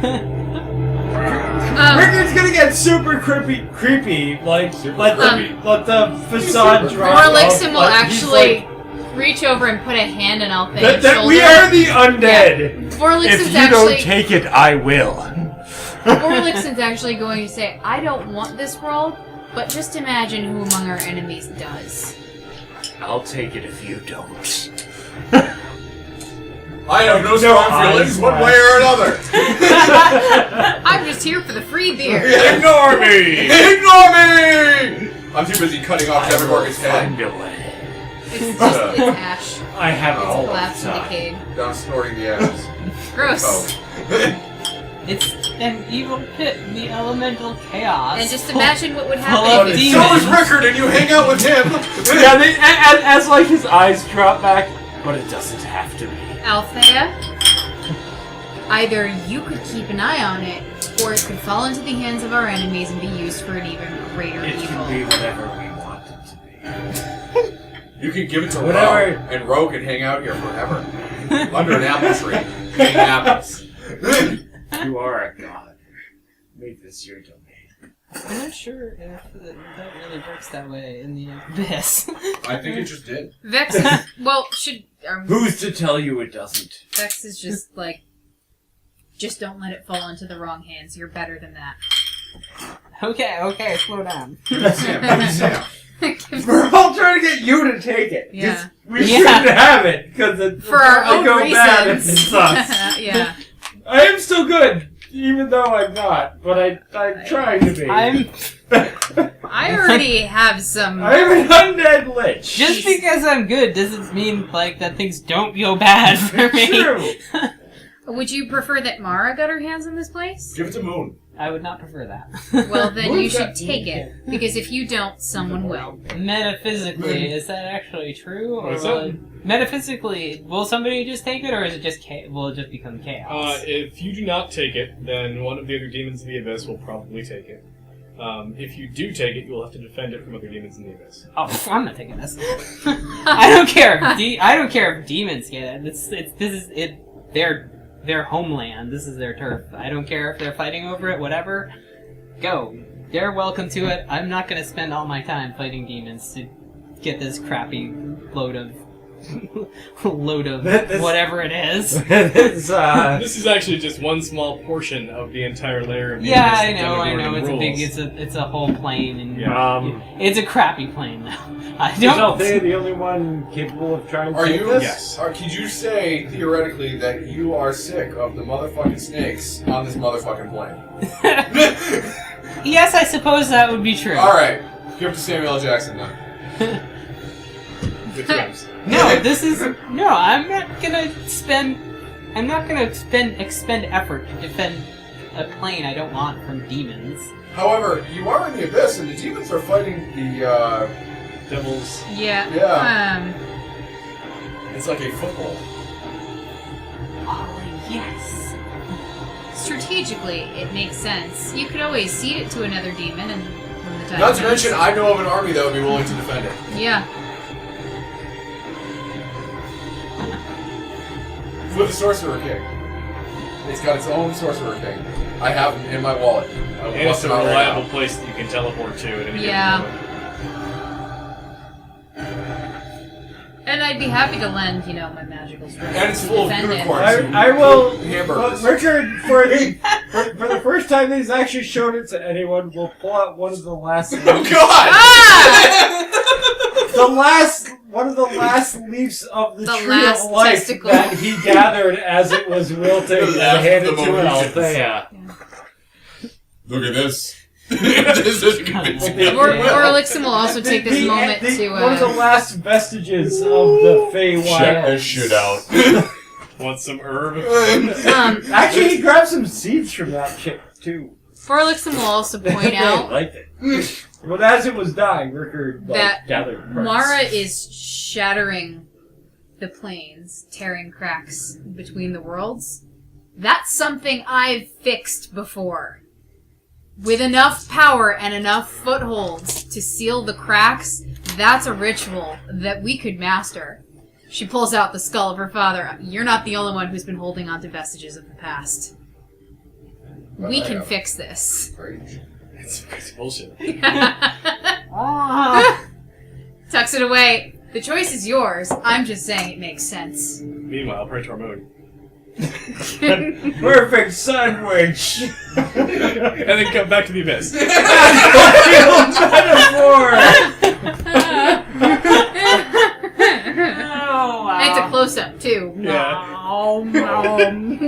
Rikard's gonna get super creepy, like Super let creepy. the facade Super drop. Vorelixen will Like, he's actually reach over and put a hand on Althea's that shoulder. we are the undead. Vorelixen's actually take it, I will. Vorelixen's actually going to say, "I don't want this world, but just imagine who among our enemies does." I'll take it if you don't. I have no strong feelings one way or another. I'm just here for the free beer. Ignore me! Ignore me! I'm too busy cutting off Demogorgon's head. It's just it's ash. I have It's all collapsed and the time. decayed. Down snorting the ass. Gross. Oh. It's an evil pit, the elemental chaos. And just imagine what would Full happen of if So demons. is Rikard and you hang out with him! Yeah, as like his eyes drop back, but it doesn't have to be. Althea, either you could keep an eye on it, or it could fall into the hands of our enemies and be used for an even greater It evil. can be whatever we want it to be. You can give it to Whatever. Ro, and Ro can hang out here forever. Under an apple tree. Eating apples. You are a god. Make this your domain. I'm not sure if that really works that way in the abyss. I think it just did. Vex is, well, should, Who's to tell you it doesn't? Vex is just like, just don't let it fall into the wrong hands. You're better than that. Okay, slow down. Give it to Sam. Give it to Sam. We're all trying to get you to take it. Yeah. We shouldn't have it because it For our own go bad if it reasons. sucks. Yeah. I am still good, even though I'm not. But I'm trying to be. I already have some. I'm an undead lich. Just because I'm good doesn't mean like that things don't go bad for me. True. Would you prefer that Mara got her hands on this place? Give it to Moon. I would not prefer that. Well, then you Moon's should got- take it. Because if you don't, someone will. Metaphysically, is that actually true? Or What is will that? it, metaphysically, will somebody just take it, or is it just will it just become chaos? If you do not take it, then one of the other demons in the abyss will probably take it. If you do take it, you will have to defend it from other demons in the abyss. Oh, I'm not taking this. I don't care. I don't care if demons get it. This is their homeland. This is their turf. I don't care if they're fighting over it. Whatever. Go. They're welcome to it. I'm not going to spend all my time fighting demons to get this crappy load of whatever it is. It's, This is actually just one small portion of the entire layer of the Yeah, abyss I that know. Demogorgon It's rules. it's a whole plane, and Yeah. it's a crappy plane though. I is don't. Althaea the only one capable of trying to Are take you? this? Yes. Could you say theoretically that you are sick of the motherfucking snakes on this motherfucking plane? Yes, I suppose that would be true. All right, give it to Samuel L. Jackson then. With gems. No, this is no. I'm not gonna expend effort to defend a plane I don't want from demons. However, you are in the abyss, and the demons are fighting the. Devils. Yeah. Yeah. It's like a football. Oh yes. Strategically, it makes sense. You could always cede it to another demon, and when the time Not to comes- mention, I know of an army that would be willing to defend it. Yeah. With a sorcerer king. It's got its own sorcerer king. I have him in my wallet. I will And it's bust a him out right reliable now. place that you can teleport to at any Yeah. given moment. And I'd be happy to lend, my magical strength. And it's to full of defend it. unicorns. I will. Hamburgers. Richard, for the first time that he's actually shown it to anyone, will pull out one of the last. Oh God! Ah! One of the last leaves of the The tree last of life testicle. that he gathered as it was wilting and Left handed the to an Mauritians. Althea. Look at this. This is convincing me. Vorelixen will also take this moment one of the to. last vestiges of the Fey Check Wild. this shit out. Want some herb? Actually, he grabbed some seeds from that chick too. Vorelixen will also point out liked it. But as it was dying, Rikard That gathered parts. Mara is shattering the planes, tearing cracks between the worlds. That's something I've fixed before. With enough power and enough footholds to seal the cracks, that's a ritual that we could master. She pulls out the skull of her father. You're not the only one who's been holding on to vestiges of the past. We can fix this. It's crazy bullshit. Tucks it away. The choice is yours. I'm just saying it makes sense. Meanwhile, Praetor Moon. Perfect sandwich. And then come back to the abyss. Oh, wow. It's a close-up, too. Yeah.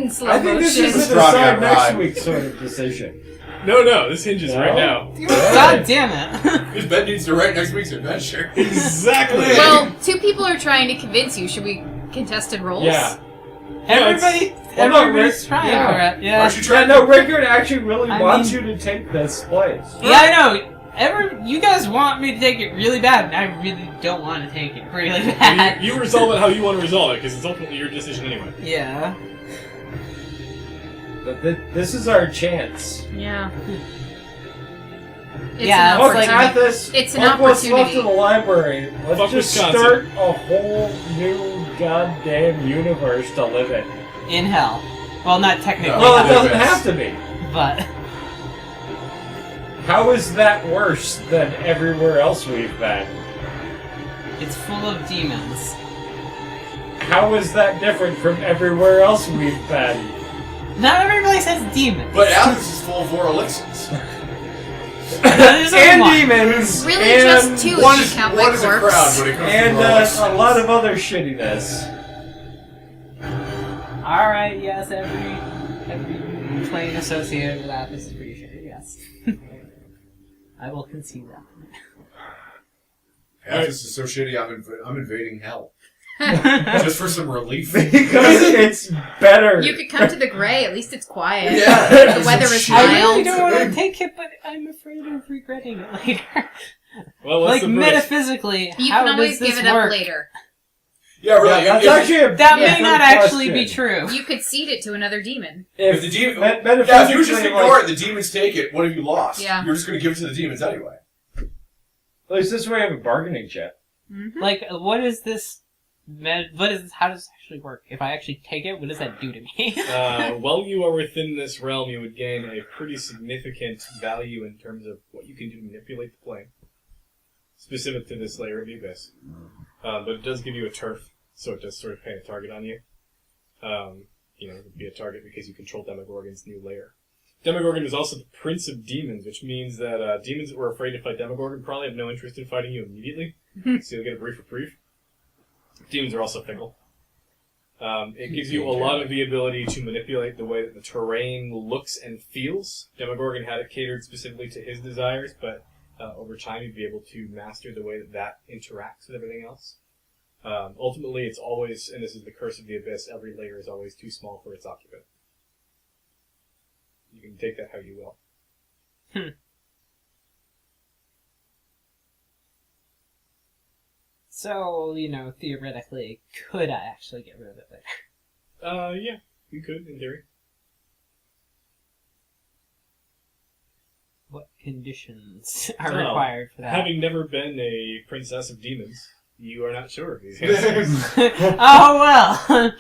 Slow I think this motion. is a Strong decide out next ride. week sort of decision. No, this hinges right now. God damn it. This bed needs to write next week's adventure. Exactly. Well, two people are trying to convince you. Should we contested rolls? Yeah. Everybody's trying yeah. for it. Yeah. Aren't you Yeah, trying no, Rikard actually really I wants mean- you to take this place. Yeah, I know. You guys want me to take it really bad, and I really don't want to take it really bad. You resolve it how you want to resolve it, because it's ultimately your decision anyway. Yeah. But this is our chance. Yeah. It's Yeah, an Look, like- opportunity. Athas, It's an fuck what's left opportunity. of the library. Let's Fuck just Wisconsin. start a whole new goddamn universe to live in. In hell. Well, not technically, No. Well, it hell, doesn't have to be. but How is that worse than everywhere else we've been? it's full of demons. How is that different from everywhere else we've been? Not every place has demons. But Athas is full of Vorelixens. There's only and one. demons. Really, and just two One if is, you count one my is a corpse. crowd when it comes And to Vorelixen. a lot of other shittiness. Alright, yes, every plane associated with Athas is pretty shitty, yes. I will concede that. Athas is so shitty, I'm invading hell. Just for some relief. Because it's better. You could come to the Grey. At least it's quiet. Yeah. The weather is I really mild. don't want to take it, but I'm afraid of regretting it later. Well, what's Like, the bridge? metaphysically, You how can always does this give it work? up later. Yeah, really. Yeah, that's if- actually a That Yeah. may not good actually be question. true. You could cede it to another demon. If the demon, Met- yeah, if you metaphysically, just ignore like, it, the demons take it. What have you lost? Yeah. You're just going to give it to the demons anyway. At least this way I have a bargaining chip. Mm-hmm. Like, what is this? What is? How does this actually work? If I actually take it, what does that do to me? While you are within this realm, you would gain a pretty significant value in terms of what you can do to manipulate the plane, specific to this layer of the abyss. But it does give you a turf, so it does sort of paint a target on you. It would be a target because you control Demogorgon's new layer. Demogorgon is also the prince of demons, which means that demons that were afraid to fight Demogorgon probably have no interest in fighting you immediately, so you'll get a brief reprieve. Demons are also fickle. It gives you a lot of the ability to manipulate the way that the terrain looks and feels. Demogorgon had it catered specifically to his desires, but over time you'd be able to master the way that that interacts with everything else. Ultimately, it's always, and this is the curse of the abyss, every layer is always too small for its occupant. You can take that how you will. So, theoretically, could I actually get rid of it later? Yeah, you could, in theory. What conditions are Oh, required for that? Having never been a princess of demons, you are not sure of these answers. Oh, well!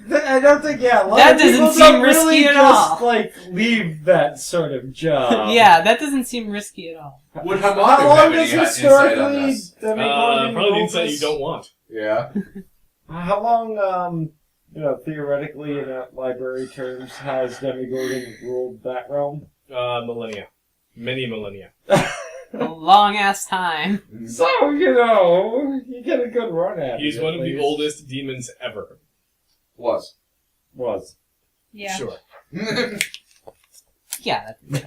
I don't think, a lot That of people doesn't seem don't risky really at just, all. leave that sort of job. Yeah, that doesn't seem risky at all. Would How Hamanu long have does any insight on historically this? Demogorgon Probably the hold insight you this? don't want. Yeah. How long, theoretically in library terms, has Demogorgon ruled that realm? Millennia. Many millennia. A long-ass time. So, you get a good run at it. He's one of the at least. oldest demons ever. Was. Yeah. Sure. Yeah, that's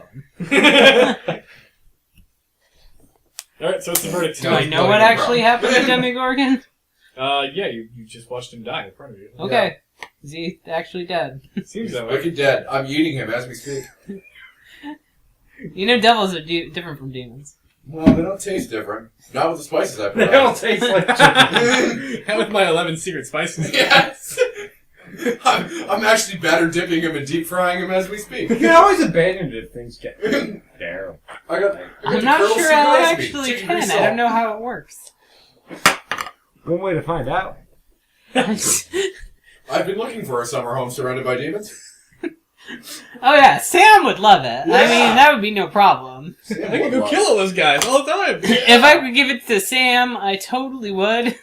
Alright, so it's the verdict. Do I know what actually happened to Demogorgon? Yeah, you just watched him die in front of you. Okay. Is he actually dead? Seems that way. Wicked dead. I'm eating him as we speak. Devils are different from demons. Well, they don't taste different. Not with the spices I put They on. don't taste like chicken. How with my 11 secret spices? Yes! I'm actually batter dipping him and deep frying him as we speak. You can always abandon it if things get terrible. I got I'm the not Colonel sure Secret I recipe, actually chicken can. grease I don't salt. know how it works. One way to find out. I've been looking for a summer home surrounded by demons. Oh yeah, Sam would love it. Yeah. I mean, that would be no problem. I can go kill all those guys all the time. If I could give it to Sam, I totally would.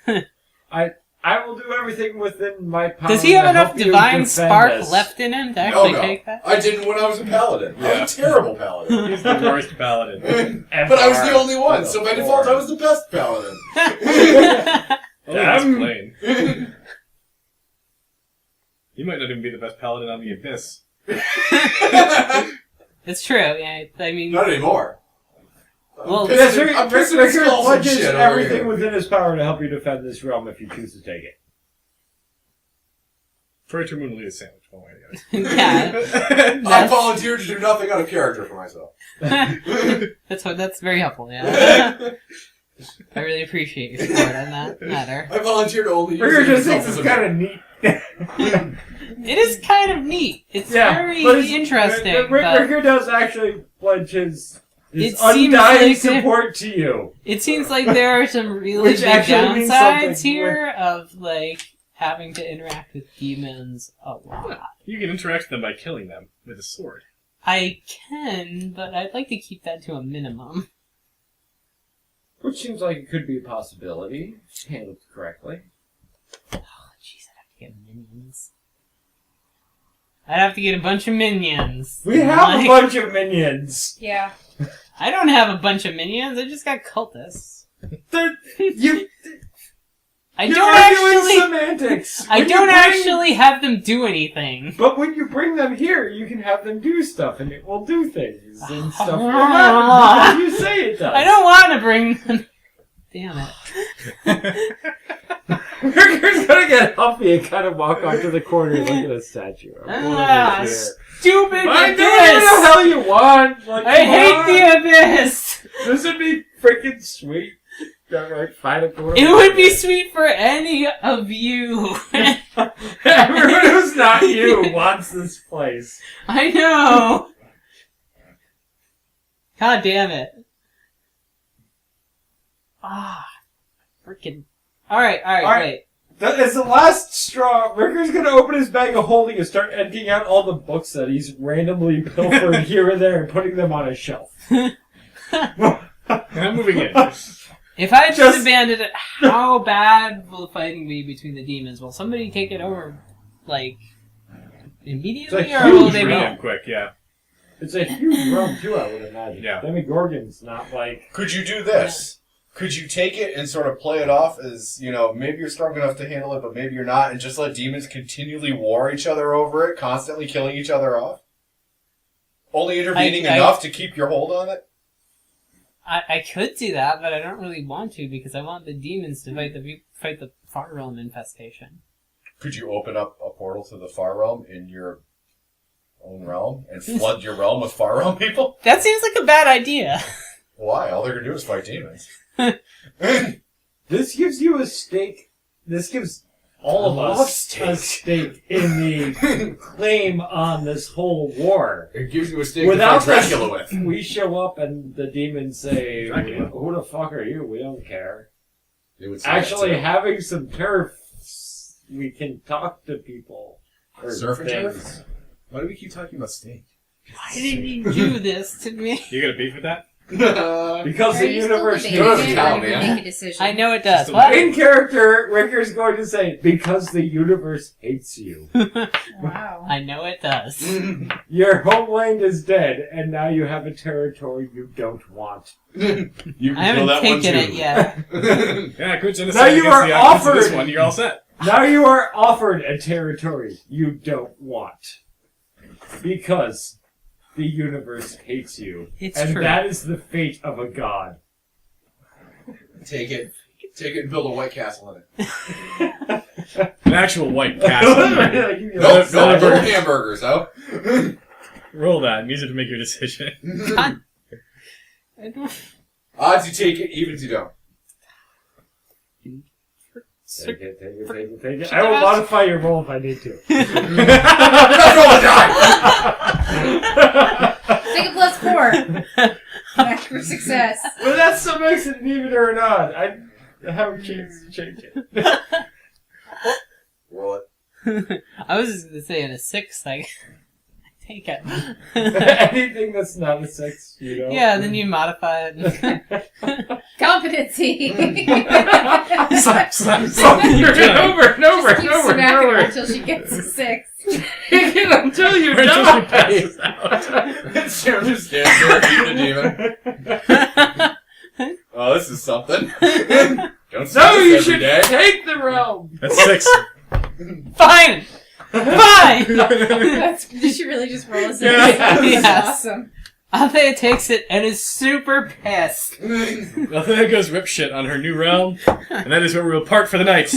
I will do everything within my power. Does he have to enough help you divine defend spark us. left in him to Oh actually no. take that? I didn't when I was a paladin. I was a terrible paladin. He's the worst paladin. But I was the only one, so by default I was the best paladin. Only that's plain. You might not even be the best paladin on the abyss. It's true. Yeah, I mean, Not anymore. Well, I'm pissing his Rikard skulls and pledges shit over everything here. within his power to help you defend this realm if you choose to take it. Praetor will eat a sandwich one way or the other. yeah, I volunteered to do nothing out of character for myself. that's very helpful. Yeah, I really appreciate your support on that matter. I volunteered to only use Rikard it just as thinks it's a kind of neat. It is kind of neat. It's very but it's- interesting. but Rikard does actually pledge his It seems undying like support to you. it seems like there are some really Which big actually means downsides something here of having to interact with demons a lot. You can interact with them by killing them with a sword. I can, but I'd like to keep that to a minimum. Which seems like it could be a possibility, handled correctly. Oh, jeez, I'd have to get minions. I'd have to get a bunch of minions. We have Like- a bunch of minions. Yeah. I don't have a bunch of minions. I just got cultists. You're I don't arguing actually. semantics. I When you don't bring- actually have them do anything. But when you bring them here, you can have them do stuff, and it will do things and stuff will happen because you say it does. I don't want to bring them. Damn it. Ricker's gonna get huffy and kind of walk onto the corner and look at a statue. I'm going over here. Stupid I abyss! know what the hell you want. Like, I come hate on. the abyss! This would be freaking sweet. Like, find a corner. It would be sweet for any of you. Everyone who's not you wants this place. I know. God damn it. Ah, freaking. Alright, wait. That is the last straw. Ricker's gonna open his bag of holding and start emptying out all the books that he's randomly pilfered here and there and putting them on a shelf. I'm moving in. If I just Just- abandoned it, how bad will the fighting be between the demons? Will somebody take it over, like, immediately, It's a or will huge they be... Realm quick, yeah. It's a huge realm too, I would imagine. Yeah. Demogorgon's not like... Could you do this? Could you take it and sort of play it off as, maybe you're strong enough to handle it, but maybe you're not, and just let demons continually war each other over it, constantly killing each other off? Only intervening enough to keep your hold on it? I could do that, but I don't really want to, because I want the demons to fight the Far Realm infestation. Could you open up a portal to the Far Realm in your own realm and flood your realm with Far Realm people? That seems like a bad idea. Why? All they're going to do is fight demons. This gives you a stake. This gives all of us a stake in the claim on this whole war. It gives you a stake Without to fight Dracula with. we show up and the demons say, Dracula. "Who the fuck are you? We don't care." They would say Actually, that too. having some turf, we can talk to people. Or Surf and things. turf? Why do we keep talking about steak? Why did you do this to me? You got a beef with that? Because Are the you universe still Yours debating is it, or how, did we man. make a decision? I know it does. Just a What? In character, Ricker's going to say, because the universe hates you. Wow. I know it does. Your homeland is dead, and now you have a territory you don't want. You can I kill haven't that one taken too. it yet. Yeah, good genocide Now you against are the Athas of this offered- one. You're all set. Now you are offered a territory you don't want. Because the universe hates you. It's and true. that is the fate of a god. Take it and build a White Castle in it. An actual white castle. Nope, no hamburgers, though. Roll that and use it to make your decision. God. I don't... Odds you take it, evens you don't. Take it. I will modify your roll if I need to. Roll a die! Take a +4. Back for success. But that still makes it an even or an odd. I have a chance to change it. Roll it. I was just going to say in a 6, I take it. Anything that's not a 6, you know? Yeah, then you modify it. Competency. Slap. Over and over and over Just and keep over and smacking her over. until she gets a 6. Until you Until she die. passes out. Sam just stands there eating a demon. Oh, this is something. Don't say No, this you every should day. take the realm. That's 6. Fine! Fine! Did she really just roll a 6? Yes. That's Yes. awesome. Althea takes it and is super pissed. Well, there goes rip shit on her new realm, and that is where we will part for the night.